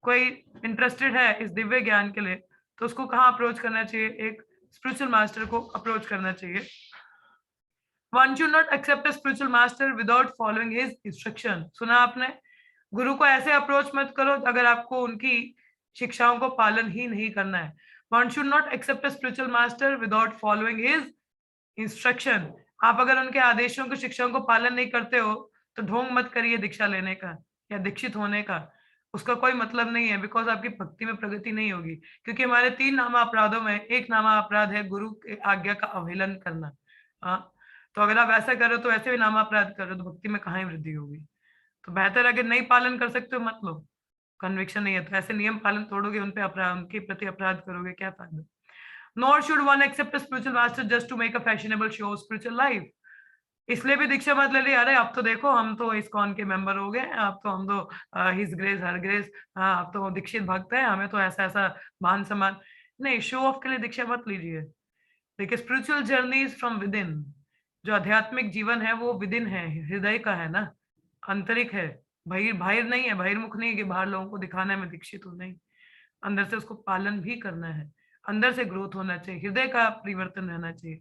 कोई इंटरेस्टेड है इस दिव्य ज्ञान के लिए, तो उसको कहाँ अप्रोच करना चाहिए? एक स्पिरिचुअल मास्टर को अप्रोच करना चाहिए। One should not accept a spiritual master without following his instruction. सुना आपने? गुरु को ऐसे अप्रोच मत करो अगर आपको उनकी शिक्षाओं को पालन ही नहीं करना है। One should not accept a spiritual master without following his instruction. आप अगर उनके आदेशों की शिक्षाओं को पालन नहीं करते हो तो ढोंग मत करिए दीक्षा लेने का या दीक्षित होने का, उसका कोई मतलब नहीं है, बिकॉज आपकी भक्ति में प्रगति नहीं होगी। क्योंकि हमारे 3 नामा अपराधों में एक नामा अपराध है गुरु की आज्ञा का अवहेलन करना। तो अगर आप ऐसा करो तो ऐसे भी नामा अपराध करो तो भक्ति में कहाँ ही वृद्धि होगी। तो बेहतर अगर नहीं पालन कर सकते हो मत लो, कन्विक्शन नहीं है तो ऐसे नियम पालन तोड़ोगे, उन पे अपराध, उनके प्रति अपराध करोगे, क्या फायदा। Nor should one accept a spiritual master just to make a fashionable show of spiritual life. इसलिए भी दीक्षा मत ले ली, अरे अब तो देखो हम तो इस्कॉन के मेंबर हो गए, अब तो हम तो हिज ग्रेस हर ग्रेस, हाँ अब तो दीक्षित भक्त है, हमें तो ऐसा ऐसा मान सम्मान। नहीं, शो ऑफ के लिए दीक्षा मत लीजिए। देखिए spiritual journey is from with in. जो आध्यात्मिक जीवन है वो विद इन है, हृदय का है ना, आंतरिक है, बाहर नहीं है, बहिर्मुख नहीं है कि बाहर लोगों को दिखाना है मैं दीक्षित हूँ, नहीं, अंदर से उसको पालन भी करना है, अंदर से ग्रोथ होना चाहिए, हृदय का परिवर्तन रहना चाहिए।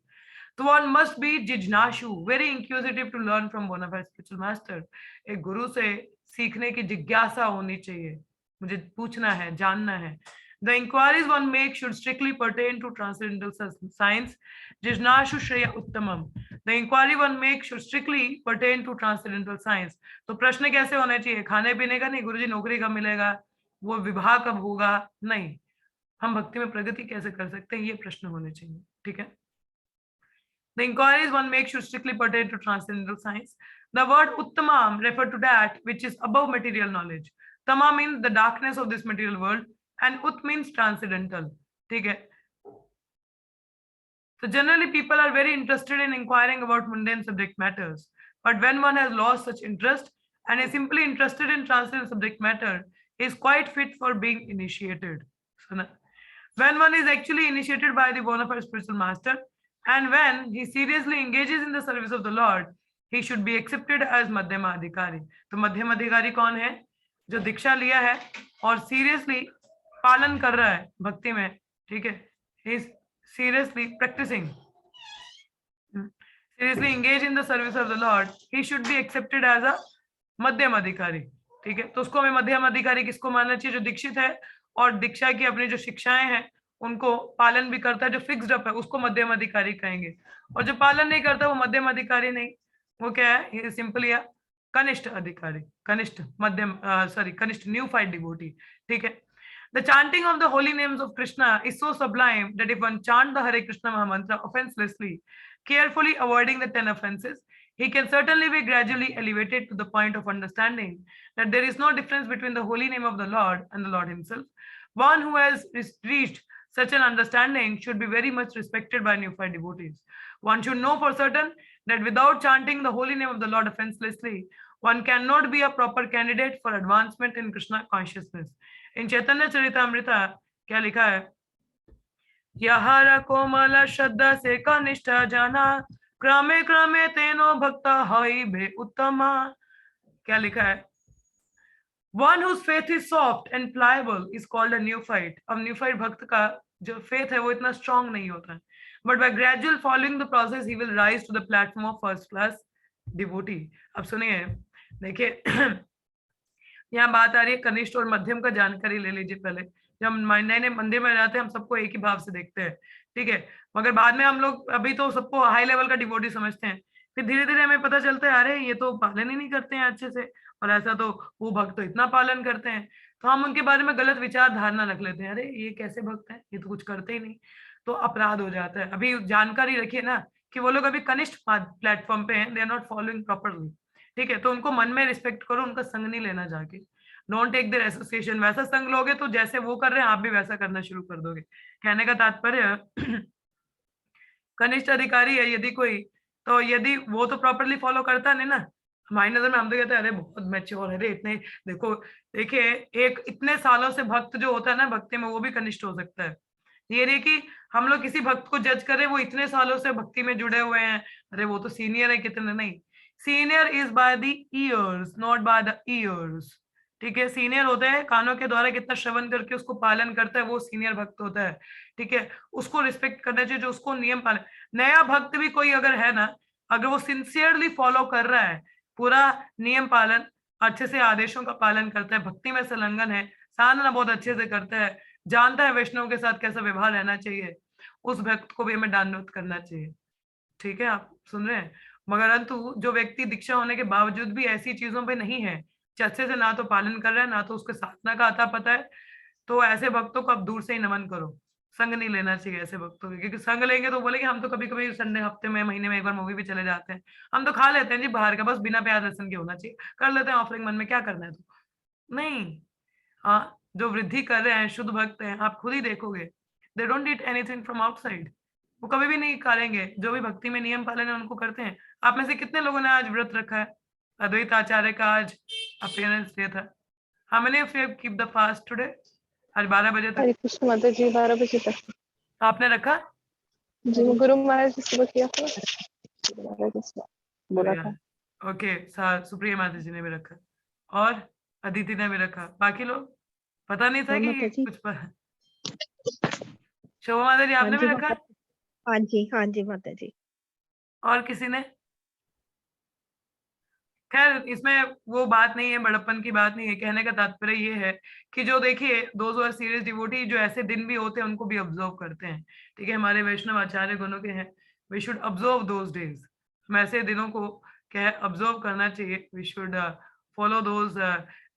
तो one must be जिज्ञासु, very inquisitive to learn from one of our spiritual master. एक गुरु से सीखने की जिज्ञासा होनी चाहिए, मुझे पूछना है, जानना है। The inquiries one makes should strictly pertain to transcendental science. जिज्ञासु श्रेय उत्तमम। The inquiry one makes should strictly pertain to transcendental science. तो प्रश्न कैसे होने चाहिए? खाने पीने का नहीं, गुरुजी नौकरी कब मिलेगा, वो विवाह कब होगा, नहीं, हम भक्ति में प्रगति कैसे कर सकते हैं, ये प्रश्न होने चाहिए। ठीक है। The inquiries one makes should strictly pertain to transcendental science. The word uttamam refer to that which is above material knowledge. Tama means the darkness of this material world and ut means transcendental. ठीक है। So generally people are very interested in inquiring about mundane subject matters. But when one has lost such interest and is simply interested in transcendental subject matter, is quite fit for being initiated. So when one is actually initiated by the one of our spiritual master, and when he seriously engages in the service of the Lord, he should be accepted as Madhyama Adhikari. तो मध्यम अधिकारी कौन है? जो दीक्षा लिया है और seriously पालन कर रहा है भक्ति में, ठीक है, he is seriously practicing, seriously engaged in the service of the Lord, he should be accepted as a मध्यम अधिकारी। ठीक है, तो उसको हमें मध्यम अधिकारी किसको मानना चाहिए? जो दीक्षित है और दीक्षा की अपनी जो शिक्षाएं हैं उनको पालन भी करता है, जो फिक्स्ड अप है उसको मध्यम अधिकारी कहेंगे, और जो पालन नहीं करता वो मध्यम अधिकारी नहीं, वो क्या है? सिंपली कनिष्ठ अधिकारी, कनिष्ठ मध्यम कनिष्ठ न्यूफाइड डिवोटी। ठीक है। The chanting of the holy names of Krishna is so sublime that if one chant the Hare Krishna Mahamantra offenselessly, carefully avoiding the 10 offenses, he can certainly be gradually elevated to the point of understanding that there is no difference between the holy name of the Lord and the Lord himself. One who has reached such an understanding should be very much respected by neophyte devotees. One should know for certain that without chanting the holy name of the Lord offenselessly, one cannot be a proper candidate for advancement in Krishna consciousness. In Chaitanya Charitamrita क्या लिखा है? यहार कोमल श्रद्धा से कनिष्ठ जाना, क्रमे क्रमे तेनो भक्ता हई भे उत्तमा। क्या लिखा है? One whose faith is soft and pliable is called a neophyte. अब neophyte भक्त का जो faith है वो इतना strong नहीं होता है, but by gradual following the process he will rise to the platform of first class devotee. अब सुनिए, देखिए यहाँ बात आ रही है कनिष्ठ और मध्यम का जानकारी ले लीजिए पहले। जब हम नए नए मंदिर में जाते हैं हम सबको एक ही भाव से देखते हैं, ठीक है, मगर बाद में हम लोग अभी तो सबको हाई लेवल का डिवोटी समझते हैं, फिर धीरे धीरे हमें पता चलता है अरे ये तो पालन ही नहीं करते हैं अच्छे से, और ऐसा तो वो भक्त तो इतना पालन करते हैं, तो हम उनके बारे में गलत विचार धारणा रख लेते हैं, अरे ये कैसे भक्त है, ये तो कुछ करते ही नहीं, तो अपराध हो जाता है। अभी जानकारी रखिए ना कि वो लोग अभी कनिष्ठ प्लेटफॉर्म पे हैं, they are not following properly, ठीक है, तो उनको मन में रिस्पेक्ट करो, उनका संग नहीं लेना जाके, डोंट टेक देयर एसोसिएशन। वैसा संग लोगे तो जैसे वो कर रहे हैं आप भी वैसा करना शुरू कर दोगे। कहने का तात्पर्य कनिष्ठ अधिकारी है, यदि कोई तो यदि वो तो प्रॉपरली फॉलो करता नहीं ना, हमारी नजर में हम तो कहते हैं अरे बहुत मैच्योर है रे, इतने देखो, देखिए एक इतने सालों से भक्त जो होता है ना भक्ति में, वो भी कनिष्ठ हो सकता है। ये नहीं कि हम लोग किसी भक्त को जज करें वो इतने सालों से भक्ति में जुड़े हुए हैं, अरे वो तो सीनियर है कितने, नहीं। Senior is by the years, not by the years. ठीक है, सीनियर होता है कानों के द्वारा कितना श्रवण करके उसको पालन करता है, वो सीनियर भक्त होता है। ठीक है, उसको रिस्पेक्ट करना चाहिए जो उसको नियम पालन। नया भक्त भी कोई अगर है ना, अगर वो सिंसियरली फॉलो कर रहा है, पूरा नियम पालन, अच्छे से आदेशों का पालन करता है, भक्ति में संलग्न है, साधना बहुत अच्छे से करता है, जानता है वैष्णव के साथ कैसा व्यवहार रहना चाहिए, उस भक्त को भी हमें दंडवत करना चाहिए। ठीक है, आप सुन रहे हैं। मगर अंतु जो व्यक्ति दीक्षा होने के बावजूद भी ऐसी चीजों पे नहीं है, अच्छे से ना तो पालन कर रहा है, ना तो उसके साधना का आता पता है, तो ऐसे भक्तों को आप दूर से ही नमन करो। संग नहीं लेना चाहिए ऐसे भक्तों के, क्योंकि संग लेंगे तो बोलेंगे हम तो कभी कभी संडे, हफ्ते में, महीने में एक बार मूवी भी चले जाते हैं, हम तो खा लेते हैं जी बाहर का, बस बिना प्याज लहसुन के होना चाहिए, कर लेते हैं ऑफरिंग, मन में क्या करना है तो नहीं। हाँ, जो वृद्धि कर रहे हैं, शुद्ध भक्त हैं, आप खुद ही देखोगे, they don't need anything from outside. वो कभी भी नहीं करेंगे, जो भी भक्ति में नियम पालन है उनको करते हैं। आप में से कितने लोगों ने आज व्रत रखा है? अद्वैत आचार्य का आज अपीयरेंस डे था। How many of you keep the fast today? आज 12 बजे हरे तक कृष्ण माता जी, 12 बजे तक आपने रखा? जी। गुरु महाराज जी सुबह किया था, महाराज जी से बोला था। ओके, सुप्रिया माता जी ने भी रखा और अदिति ने भी रखा, बाकी लोग पता नहीं था हाँ, कि माता जी। कुछ शोभा माता जी आपने भी रखा? हाँ जी माता जी। और किसी ने? खैर, इसमें वो बात नहीं है, बड़प्पन की बात नहीं है, कहने का तात्पर्य ये है कि जो देखिए दोज आर सीरियस डिवोटी, जो ऐसे दिन भी होते हैं उनको भी ऑब्जर्व करते हैं। ठीक है, हमारे वैष्णव आचार्य गुणों के हैं, we should observe those days. हम ऐसे दिनों को क्या ऑब्जर्व करना चाहिए, we should follow those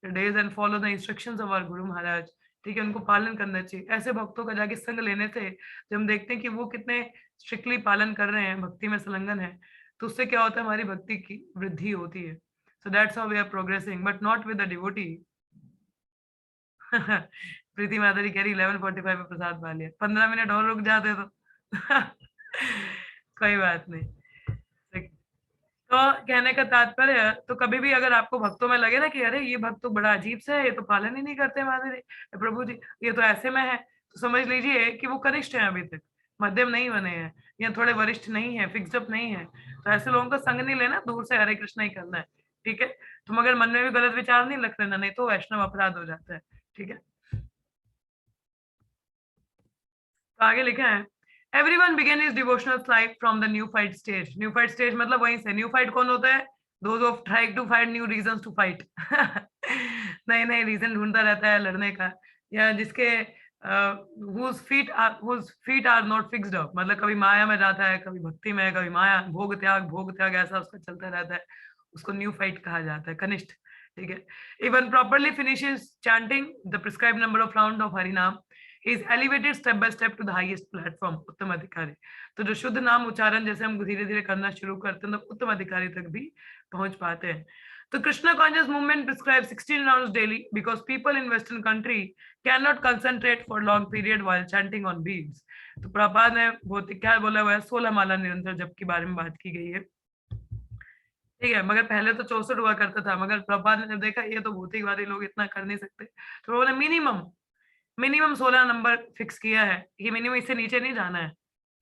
days and follow the instructions of our guru Maharaj. ठीक है, उनको पालन करना चाहिए। ऐसे भक्तों का जाके संग लेने से जब हम देखते हैं कि वो कितने स्ट्रिक्टली पालन कर रहे हैं, भक्ति में संलग्न है, तो उससे क्या होता है, हमारी भक्ति की वृद्धि होती है। So that's how we are progressing, but not with the devotee. प्रीति माधुरी कह रही 11:45 पे प्रसाद पा लिया, 15 मिनट और रुक जाते तो कोई बात नहीं। तो कहने का तात्पर्य, तो कभी भी अगर आपको भक्तों में लगे ना कि अरे ये भक्त तो बड़ा अजीब सा है, ये तो पालन ही नहीं करते माधुरी, प्रभु जी ये तो ऐसे में है, तो समझ लीजिए कि वो कनिष्ठ है, अभी तक मध्यम नहीं बने हैं, या थोड़े वरिष्ठ नहीं है, फिक्सअप नहीं है। तो ऐसे लोगों का संग नहीं लेना, दूर से हरे कृष्ण ही करना है। ठीक है, तो मगर मन में भी गलत विचार नहीं रख लेना, नहीं तो वैष्णव अपराध हो जाता है। ठीक है, तो आगे लिखा है everyone begin his devotional life from the neophyte stage. Neophyte stage मतलब वहीं से। न्यूफाइड कौन होता है? Those of trying to find new reasons to fight. नए नए रीजन ढूंढता रहता है लड़ने का, या जिसके whose feet are not fixed up, मतलब कभी माया में जाता है, कभी भक्ति में, कभी माया, भोग त्याग ऐसा उसका चलता रहता है, उसको न्यू फाइट कहा जाता है, कनिष्ठ। ठीक है, even properly finishes chanting the prescribed number of round of Hari नाम, is elevated step by step to the highest platform, उत्तम अधिकारी। तो जो शुद्ध नाम उच्चारण जैसे हम धीरे धीरे करना शुरू करते हैं, तो उत्तम अधिकारी तक भी पहुंच पाते हैं। तो Krishna conscious movement prescribe 16 rounds daily because people in western country can not concentrate for long period while chanting on beads. तो प्रभुपाद ने बहुत क्या बोला हुआ है, 16 माला निरंतर जप के बारे में बात की गई है। ठीक है, मगर पहले तो 64 हुआ करता था, मगर प्रभुपाद ने जब देखा ये तो भौतिकवादी लोग इतना कर नहीं सकते, तो उन्होंने मिनिमम 16 नंबर फिक्स किया है, ये मिनिमम, इससे नीचे नहीं जाना है।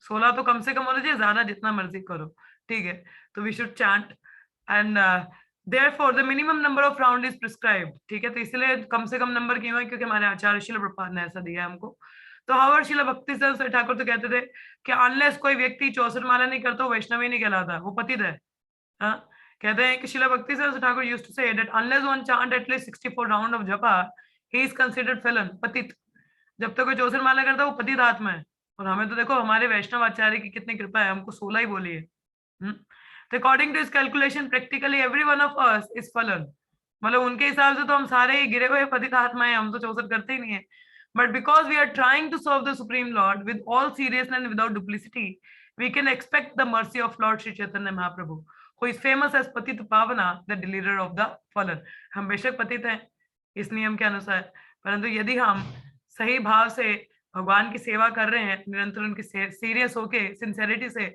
16 तो कम से कम होना चाहिए, ज्यादा जितना मर्जी करो। ठीक है, तो we should chant and therefore the minimum number of round is prescribed। ठीक है, तो इसलिए कम से कम नंबर क्यों है, क्योंकि हमारे आचार्य श्रील प्रभुपाद ने ऐसा दिया है हमको। तो हावर श्रील भक्ति सिद्धांत ठाकुर तो कहते थे कि अनलेस कोई व्यक्ति 64 माला नहीं करता, वो वैष्णव ही नहीं कहलाता, वो पतित है। हाँ, कहते हैं कि Srila Bhakti Siddhanta Thakur used to say that unless one chant at least 64 round of japa, he is considered fallen, पतित। जब तक कोई 64 माला करता है वो पतित आत्मा है। और हमें तो देखो हमारे वैष्णव आचार्य की कितनी कृपा है, हमको 16 ही बोली है। तो अकॉर्डिंग टू इस calculation practically every one of us is फलन, मतलब उनके हिसाब से तो हम सारे ही गिरे हुए पतित आत्मा है, हम तो 64 करते ही नहीं है। But because we are trying to serve the supreme lord with all seriousness and without duplicity, we can expect the mercy of lord Shri Chaitanya Mahaprabhu who is famous as पतित पावना, the deliverer of the fallen। हम बेशक पतित हैं इस नियम के अनुसार, परंतु यदि हम सही भाव से भगवान की सेवा कर रहे हैं, निरंतर उनकी सीरियस होके सिंसेरिटी से,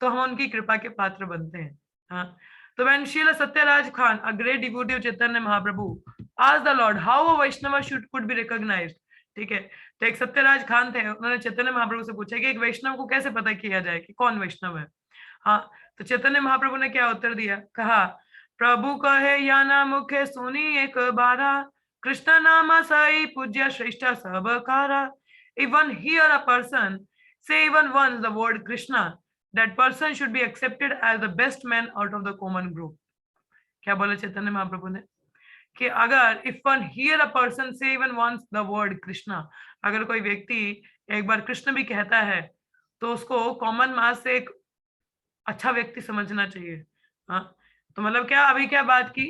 तो हम उनकी कृपा के पात्र बनते हैं। हाँ, तो when Srila Satyaraj Khan, a great devotee of Chaitanya Mahaprabhu, asked the Lord how a Vaishnava could be recognized, ठीक है, तो एक सत्यराज खान थे, उन्होंने चैतन्य महाप्रभु से पूछा कि एक वैष्णव को कैसे पता किया जाए कि कौन वैष्णव है। हाँ, तो चैतन्य महाप्रभु ने क्या उत्तर दिया, कहा प्रभु कहे या ना मुखे सुनी एक बारा, कृष्ण नामा साई पूज्य श्रेष्ठ सब कारा। Even hear a person say even once the word Krishna, that person should be accepted as the best man out of the common group। क्या बोले चैतन्य महाप्रभु ने कि अगर if one hear a person say even once the word Krishna, अगर कोई व्यक्ति एक बार कृष्ण भी कहता है तो उसको कॉमन मास से एक अच्छा व्यक्ति समझना चाहिए। हाँ, तो मतलब क्या अभी क्या बात की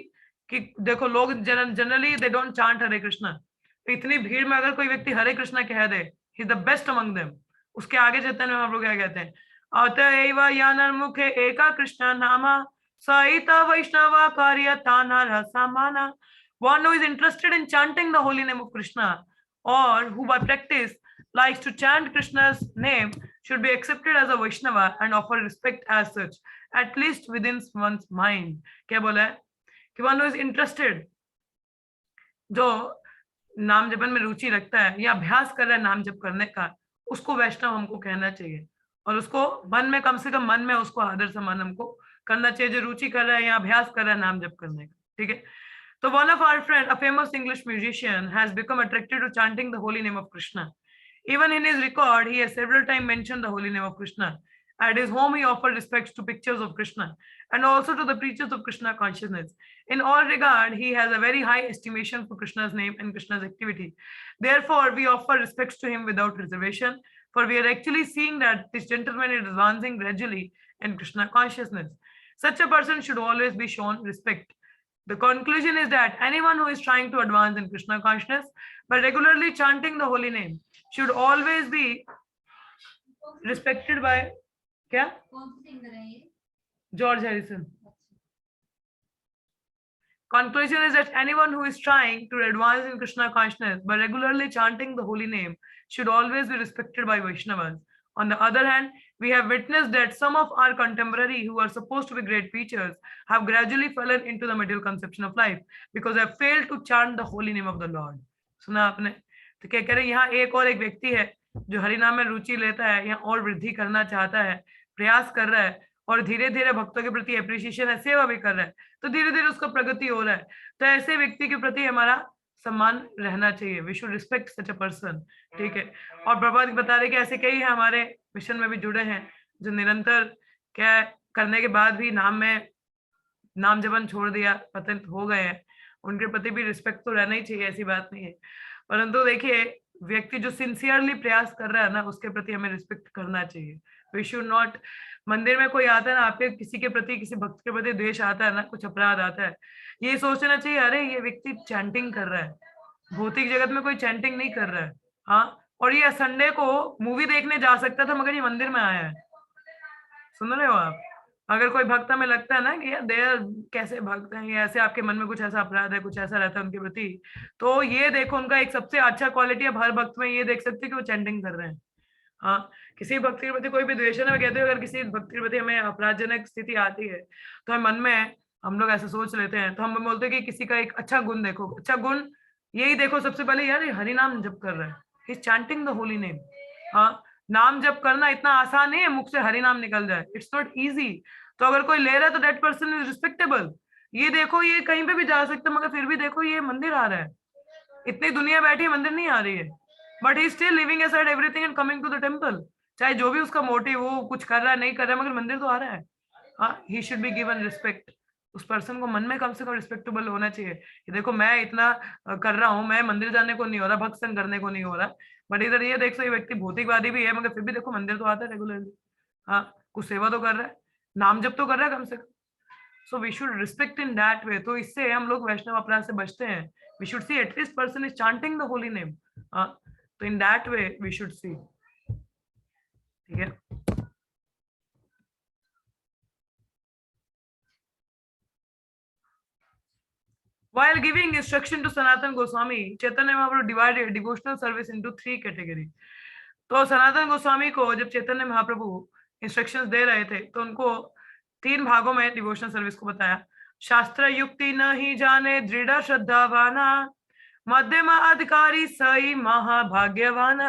कि देखो लोग generally they don't chant Hare Krishna, इतनी भीड़ में अगर कोई व्यक्ति हरे कृष्णा कह दे, he is the best among them. उसके आगे चैतन्य महाप्रभु क्या कहते हैं, अतएव यानर्मुखे एका कृष्ण नामा सहित वैष्णव कार्य ताना रसामाना। One who is interested in chanting the holy name of Krishna, or who by practice likes to chant Krishna's name, should be accepted as a Vaishnava and offer respect as such, at least within one's mind। क्या बोला है कि one who is interested, जो नाम जपन में रुचि रखता है या अभ्यास कर रहा है नाम जप करने का, उसको वैष्णव हमको कहना चाहिए, और उसको मन में कम से कम मन में उसको आदर सम्मान हमको करना चाहिए, जो रुचि कर रहा है या अभ्यास कर रहा है नाम जप करने का। ठीक है, so one of our friend, a famous English musician, has become attracted to chanting the holy name of Krishna. Even in his record, he has several times mentioned the holy name of Krishna. At his home, he offered respects to pictures of Krishna and also to the preachers of Krishna consciousness. In all regard, he has a very high estimation for Krishna's name and Krishna's activity. Therefore, we offer respects to him without reservation, for we are actually seeing that this gentleman is advancing gradually in Krishna consciousness. Such a person should always be shown respect. The conclusion is that anyone who is trying to advance in Krishna consciousness by regularly chanting the holy name should always be respected by क्या? George Harrison. Conclusion is that anyone who is trying to advance in Krishna consciousness by regularly chanting the holy name should always be respected by Vaishnavas. On the other hand, we have witnessed that some of our contemporaries who are supposed to be great preachers have gradually fallen into the material conception of life because they have failed to chant the holy name of the Lord. सुना आपने? तो क्या कह रहे हैं, यहाँ एक और एक व्यक्ति है जो हरिनाम में रुचि लेता है, यहाँ और वृद्धि करना चाहता है, प्रयास कर रहा है और धीरे धीरे भक्तों के प्रति अप्रिशिएशन है, सेवा भी कर रहा है, तो धीरे धीरे उसका प्रगति हो रहा है। तो ऐसे व्यक्ति के प्रति हमारा सम्मान रहना चाहिए, we should respect such a person. ठीक है, और प्रभात बता रहे कि ऐसे कई है हमारे मिशन में भी जुड़े हैं जो निरंतर क्या करने के बाद भी नाम जपन छोड़ दिया, पतित हो गए हैं, उनके प्रति भी रिस्पेक्ट तो रहना ही चाहिए, ऐसी बात नहीं है। परंतु देखिए व्यक्ति जो सिंसियरली प्रयास कर रहा है ना, उसके प्रति हमें रिस्पेक्ट करना चाहिए। वी शुड नॉट, मंदिर में कोई आता है ना, आपके किसी के प्रति किसी भक्त के प्रति द्वेष आता है ना, कुछ अपराध आता है, ये सोचना चाहिए अरे ये व्यक्ति चैंटिंग कर रहा है, भौतिक जगत में कोई चैंटिंग नहीं कर रहा है। हाँ, और ये संडे को मूवी देखने जा सकता था मगर ये मंदिर में आया है। सुन रहे हो आप? अगर कोई भक्त में लगता है ना कि यार देर कैसे भक्त हैं, ये ऐसे आपके मन में कुछ ऐसा अपराध है, कुछ ऐसा रहता है उनके प्रति, तो ये देखो उनका एक सबसे अच्छा क्वालिटी है, हर भक्त में ये देख सकते हैं कि वो चैंटिंग कर रहे हैं। हाँ, किसी भक्ति के प्रति कोई भी द्वेष है, कहते हो अगर किसी भक्ति के प्रति हमें अपराधजनक स्थिति आती है तो हम मन में हम लोग ऐसा सोच लेते हैं, तो हम बोलते हैं कि किसी का एक अच्छा गुण देखो, अच्छा गुण यही देखो सबसे पहले, यार ये हरि नाम जप कर रहा है, he is chanting the holy name. हाँ, नाम जप करना इतना आसान नहीं है मुख से हरि नाम निकल जाए, इट्स नॉट इजी। तो अगर कोई ले रहा है तो दैट पर्सन इज रिस्पेक्टेबल। ये देखो ये कहीं पे भी जा सकता है मगर फिर भी देखो ये मंदिर आ रहा है, इतनी दुनिया बैठी है मंदिर नहीं आ रही है, but he still living aside everything and coming to the temple. चाहे जो भी उसका मोटिव, वो कुछ कर रहा है नहीं कर रहा है मगर मंदिर तो आ रहा है। हाँ, he should be given respect. उस पर्सन को मन में कम से कम रिस्पेक्टेबल होना चाहिए कि देखो मैं इतना कर रहा हूँ, मैं मंदिर जाने को नहीं हो रहा, भक्त संग करने को नहीं हो रहा, बट इधर ये देखो ये व्यक्ति भौतिकवादी भी है मगर फिर भी देखो मंदिर तो आता है रेगुलरली। हाँ, कुछ सेवा तो कर रहा है, नाम जप तो कर रहा है कम से कम। So we should respect in that way. तो इससे हम लोग वैष्णव अपराध से बचते हैं। We should see at least person is chanting the holy name. तो in that way we should see. ठीक है, while giving instruction to Sanatan Goswami, Chaitanya Mahaprabhu divided devotional service into 3 categories. तो सनातन गोस्वामी को जब चैतन्य महाप्रभु इंस्ट्रक्शंस दे रहे थे तो उनको 3 भागों में डिवोशनल सर्विस को बताया। शास्त्र युक्ति नहीं जाने दृढ़ श्रद्धावाना, मध्यम अधिकारी सही महाभाग्यवान।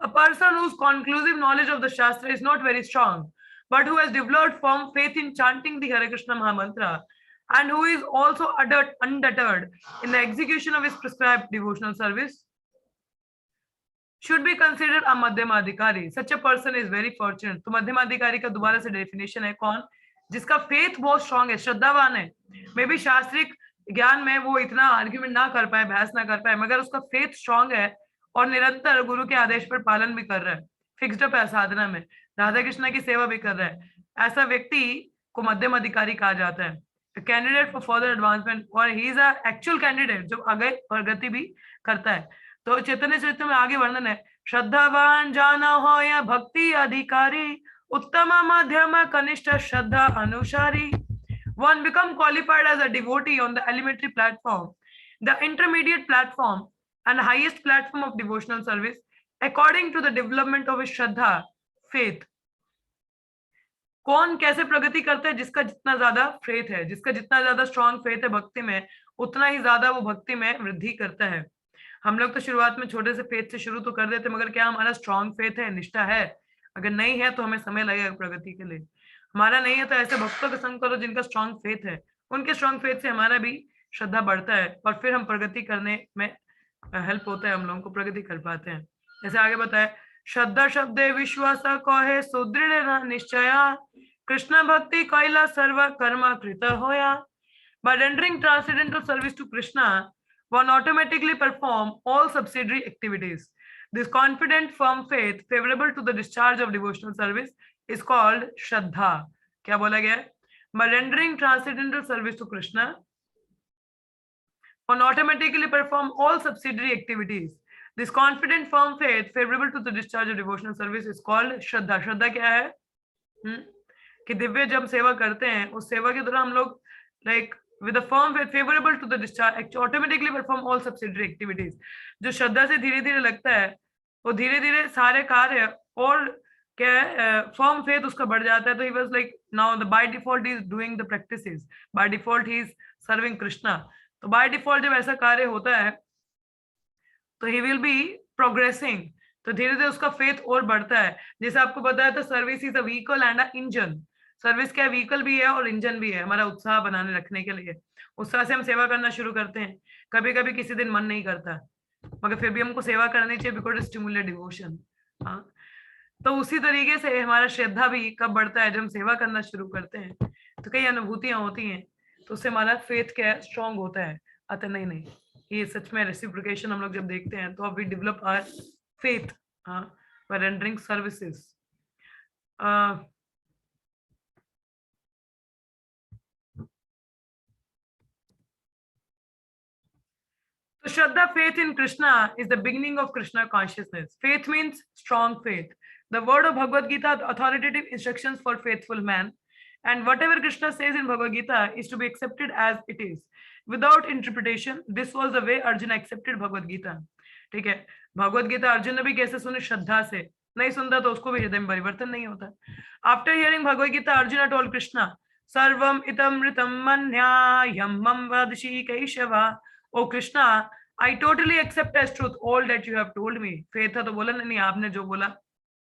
A person whose conclusive knowledge of the Shastra is not very strong, but who has developed firm faith in chanting the Hare Krishna Mahamantra, and who is also undeterred in the execution of his prescribed devotional service, should be considered a Madhyama Adhikari. Such a person is very fortunate. तो मध्यम अधिकारी का दोबारा से definition है कौन? जिसका faith बहुत स्ट्रांग है, श्रद्धावान है, मे भी शास्त्रिक ज्ञान में वो इतना आर्ग्यूमेंट ना कर पाए, बहस ना कर पाए, मगर उसका फेथ स्ट्रांग है और निरंतर गुरु के आदेश पर पालन भी कर रहा है, फिक्स्ड अप है साधना में, राधा कृष्ण की सेवा भी कर रहा है, ऐसा व्यक्ति को मध्यम अधिकारी कहा जाता है। कैंडिडेट फॉर फर्दर एडवांसमेंट, और he is a actual candidate जो आगे प्रगति भी करता है। तो चैतन्य चरित्र में आगे वर्णन है, श्रद्धावान जाना हो या भक्ति अधिकारी, उत्तम मध्यम कनिष्ठ श्रद्धा अनुसारी। One become qualified as a devotee on the elementary platform, the intermediate platform, and highest platform of devotional service according to the development of his Shraddha, faith. कौन कैसे प्रगति करता है? जिसका जितना ज्यादा फेथ है, जिसका जितना ज्यादा स्ट्रॉन्ग फेथ है भक्ति में, उतना ही ज्यादा वो भक्ति में वृद्धि करता है। हम लोग तो शुरुआत में छोटे से फेथ से शुरू तो कर देते, मगर क्या हमारा स्ट्रॉन्ग फेथ है, निष्ठा है? अगर नहीं है तो हमें समय लगेगा प्रगति के लिए। हमारा नहीं है तो ऐसे भक्तों का संग करो जिनका स्ट्रॉन्ग फेथ है, उनके स्ट्रॉन्ग फेथ से हमारा भी श्रद्धा बढ़ता है और फिर हम प्रगति करने में हेल्प होता है, हम लोगों को प्रगति कर पाते हैं। जैसे आगे बताया, श्रद्धा शब्दे विश्वास कहे सुदृढ़ निश्चया, कृष्ण भक्ति कैला सर्व कर्म कृत होया। By rendering transcendental service to Krishna, one automatically perform all subsidiary activities. This confident, firm faith favorable to the discharge of devotional service is called Shraddha. क्या बोला गया है? By rendering transcendental service to Krishna, one automatically perform all subsidiary activities. This confident, firm faith favorable to the discharge of devotional service is called Shraddha. श्रद्धा क्या है? कि दिव्य जब सेवा करते हैं, उस सेवा के दौरान हम लोग like with a firm faith favorable to the discharge automatically perform all subsidiary activities. जो श्रद्धा से धीरे धीरे लगता है, वो धीरे धीरे सारे कार्य और क्या है, firm faith उसका बढ़ जाता है। तो he was like now the by default he is doing the practices, by default he is serving Krishna. तो by default जब ऐसा कार्य होता है तो he will be progressing, तो धीरे धीरे उसका फेथ और बढ़ता है। जैसे आपको बताया था, service is a vehicle and a engine. Service क्या व्हीकल भी है और इंजन भी है, हमारा उत्साह बनाने रखने के लिए। उत्साह से हम सेवा करना शुरू करते हैं, कभी कभी किसी दिन मन नहीं करता, मगर फिर भी हमको सेवा करनी चाहिए बिकॉज स्टिमुलेट डिवोशन। हाँ, तो उसी तरीके से हमारा श्रद्धा भी कब बढ़ता है? जब हम सेवा करना शुरू करते हैं तो कई अनुभूतियां होती हैं, तो उससे हमारा फेथ क्या स्ट्रॉन्ग होता है। अतः नहीं, ये सच में रेसिप्रोकेशन हम लोग जब देखते हैं तो अब we develop our faith by rendering services. So Shraddha, faith in Krishna, is the beginning of Krishna consciousness. Faith means strong faith. The word of Bhagavad Gita, authoritative instructions for faithful man, and whatever Krishna says in Bhagavad Gita is to be accepted as it is, without interpretation. This was the way Arjuna accepted Bhagavad Gita. ठीक है, भगवद गीता अर्जुन ने भी कैसे सुने? श्रद्धा से। नहीं सुनता तो उसको भी हृदय में परिवर्तन नहीं होता। After hearing Bhagavad Gita, Arjuna told Krishna, Sarvam itam ritam manyayam mam vadshi kaishava. Oh Krishna, I totally accept as truth all that you have told me. Faith था तो बोला नहीं, आपने जो बोला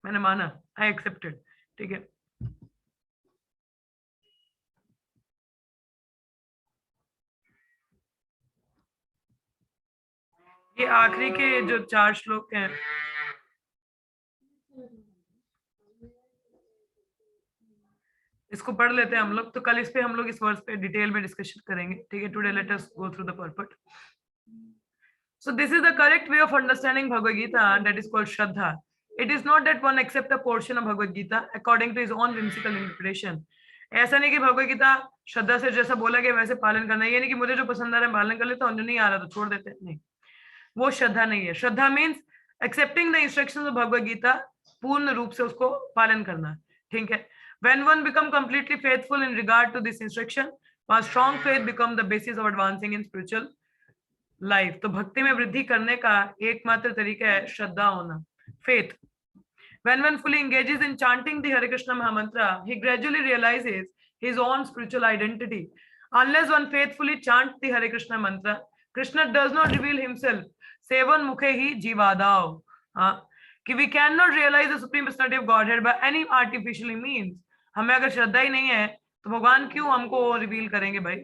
मैंने माना, आई एक्सेप्टेड। ठीक है, ये आखिरी के जो 4 श्लोक हैं, इसको पढ़ लेते हैं हम लोग, तो कल इस पे हम लोग इस वर्स पे डिटेल में डिस्कशन करेंगे। ठीक है, today let us go through the पर्पट। So this is the correct way of understanding Bhagavad Gita, that is called Shraddha. It is not that one accept a portion of Bhagavad Gita according to his own whimsical interpretation. ऐसा नहीं कि भगवद गीता श्रद्धा से जैसा बोला गया वैसे पालन करना, ये नहीं कि मुझे जो पसंद आ रहा है पालन कर लेता हूँ, जो नहीं आ रहा तो छोड़ देते, नहीं, वो श्रद्धा नहीं है। श्रद्धा means accepting the instructions of Bhagavad Gita, पूर्ण रूप से उसको पालन करना। ठीक है, when one become completely faithful in regard to this instruction, one strong faith become the basis of advancing in spiritual life. तो भक्ति में वृद्धि करने का एकमात्र तरीका है श्रद्धा होना, faith. When one fully engages in chanting the Hare Krishna Mahamantra, he gradually realizes his own spiritual identity. Unless one faithfully chants the Hare Krishna mantra, Krishna does not reveal himself. Sevan mukhe hi jivadao. कि we cannot realize the supreme personality of Godhead by any artificially means. हमें अगर श्रद्धा ही नहीं है तो भगवान क्यों हमको reveal करेंगे भाई?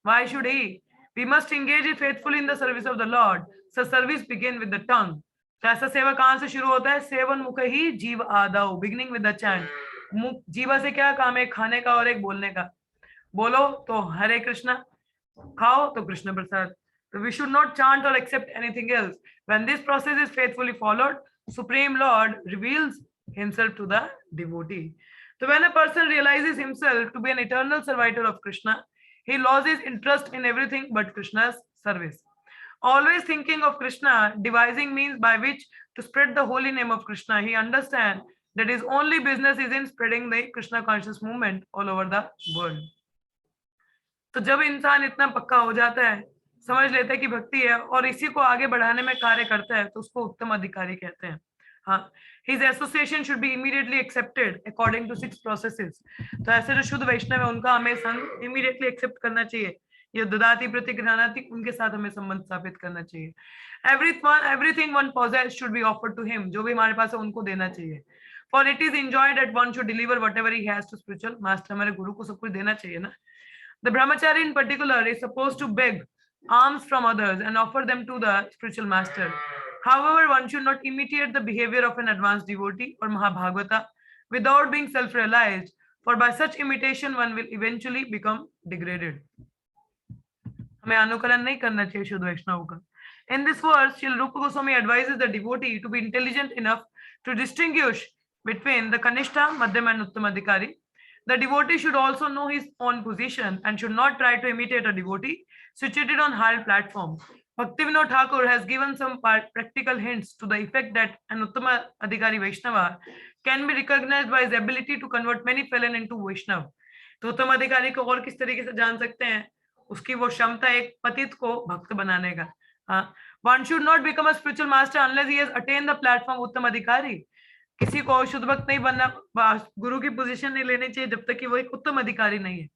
Why should he? We must engage faithfully in the service of the Lord. So service begin with the tongue. तो ऐसा सेवा कहां से शुरू होता है? सेवन मुख ही जीव आदाओ, बिगिनिंग विद द चैंट. मुख जीवा से क्या काम है? खाने का और एक बोलने का. बोलो तो हरे कृष्णा, खाओ तो Krishna Prasad. So we should not chant or accept anything else. When this process is faithfully followed, Supreme Lord reveals himself to the devotee. So when a person realizes himself to be an eternal servitor of Krishna, he loses interest in everything but Krishna's service. Always thinking of Krishna, devising means by which to spread the holy name of Krishna, he understands that his only business is in spreading the Krishna conscious movement all over the world. तो जब इंसान इतना पक्का हो जाता है, समझ लेता है कि भक्ति है और इसी को आगे बढ़ाने में कार्य करता है, तो उसको उत्तम अधिकारी कहते हैं. हाँ, his association should be immediately accepted according to 6 processes. तो ऐसे जो शुद्ध वैष्णव है उनका हमें संग immediately accept करना चाहिए. ये ददाति प्रतिगृह्णाति, उनके साथ हमें संबंध स्थापित करना चाहिए. Everything one possesses should be offered to him. जो भी हमारे पास है उनको देना चाहिए. For it is enjoined that one should deliver whatever he has to spiritual master. हमारे गुरु को सब कुछ देना चाहिए ना. The brahmachari in particular is supposed to beg alms from others and offer them to the spiritual master. However, one should not imitate the behavior of an advanced devotee or Mahabhagavata without being self-realized, for by such imitation one will eventually become degraded. हमें अनुकरण नहीं करना चाहिए शुद्ध वैष्णव का. In this verse, Srila Rupa Goswami advises the devotee to be intelligent enough to distinguish between the Kanishta, Madhyama and Uttamadhikari. The devotee should also know his own position and should not try to imitate a devotee situated on higher platform. Bhaktivinoda Thakur has given some practical hints to the effect that an Uttama Adhikari Vaishnava can be recognized by his ability to convert many felon into Vaishnav. तो उत्तम अधिकारी को और किस तरीके से जान सकते हैं? उसकी वो क्षमता एक पतित को भक्त बनाने का. One should not become a spiritual master unless he has attained the platform उत्तम अधिकारी. किसी को शुद्ध भक्त नहीं बनना, गुरु की पोजीशन नहीं लेनी चाहिए जब तक कि वो एक उत्तम अधिकारी नहीं है.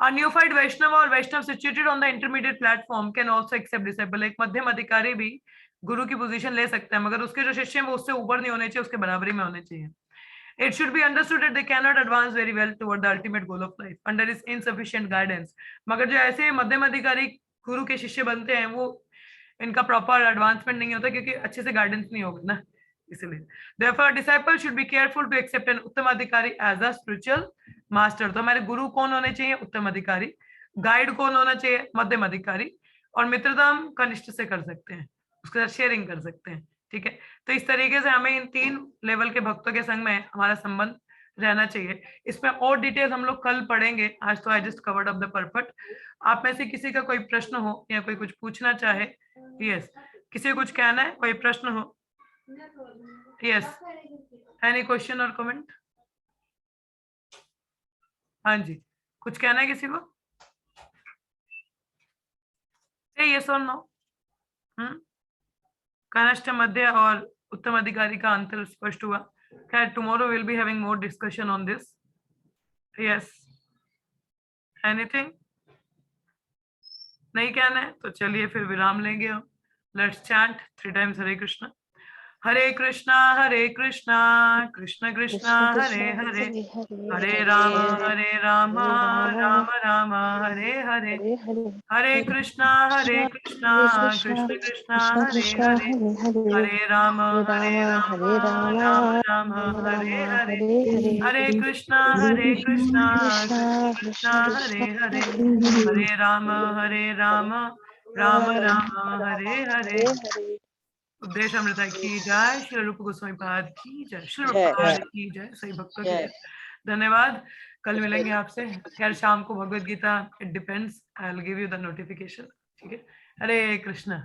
A neophyte Vaishnava or Vaishnav situated on the intermediate platform can also accept disciple. एक मध्यम अधिकारी भी गुरु की पोजीशन ले सकता है, मगर उसके जो शिष्य हैं वो उससे ऊपर नहीं होने चाहिए, उसके बराबरी में होने चाहिए. It should be understood that they cannot advance very well toward the ultimate goal of life under his insufficient guidance. मगर जो ऐसे मध्यम अधिकारी गुरु के शिष्य बनते हैं वो इनका प्रॉपर एडवांसमेंट नहीं होता क्योंकि अच्छे से गाइडेंस नहीं होगा ना, इसलिए. Therefore, disciple should be careful to accept an उत्तम अधिकारी as a spiritual master. तो हमारे गुरु कौन होने चाहिए? उत्तम अधिकारी. गाइड कौन होना चाहिए? मध्यम अधिकारी. और मित्रता हम कनिष्ठ से कर सकते हैं, उसके साथ शेयरिंग कर सकते हैं. ठीक है, तो इस तरीके से हमें इन 3 लेवल के भक्तों के संग में हमारा संबंध रहना चाहिए. इसमें और डिटेल्स हम लोग कल पढ़ेंगे. आज तो I just covered up the purport. आप में से किसी का कोई प्रश्न हो या कोई कुछ पूछना चाहे? यस, किसी को कुछ कहना है? कोई प्रश्न हो? यस, एनी क्वेश्चन और कमेंट? हाँ जी, कुछ कहना है किसी को? यस और नो. कनिष्ठ, मध्य और उत्तम अधिकारी का अंतर स्पष्ट हुआ. खैर, tomorrow will be having more discussion on this. Yes, anything? नहीं कहना है तो चलिए फिर विराम लेंगे हम. लेट्स चैंट 3 times हरे कृष्णा. हरे कृष्णा कृष्ण कृष्ण हरे हरे, हरे राम राम राम हरे हरे, हरे कृष्णा कृष्ण कृष्ण हरे हरे, हरे राम राम हरे हरे, हरे कृष्णा कृष्ण कृष्ण हरे हरे, हरे राम राम हरे हरे. उपदेश अमृता की जय. श्री रूप गोस्वामी पाद की जय. श्री रूप की जय. सही भक्तों की जय. धन्यवाद. कल मिलेंगे आपसे. खैर शाम को Bhagavad Gita, it depends, I will give you the notification. ठीक है. हरे कृष्ण.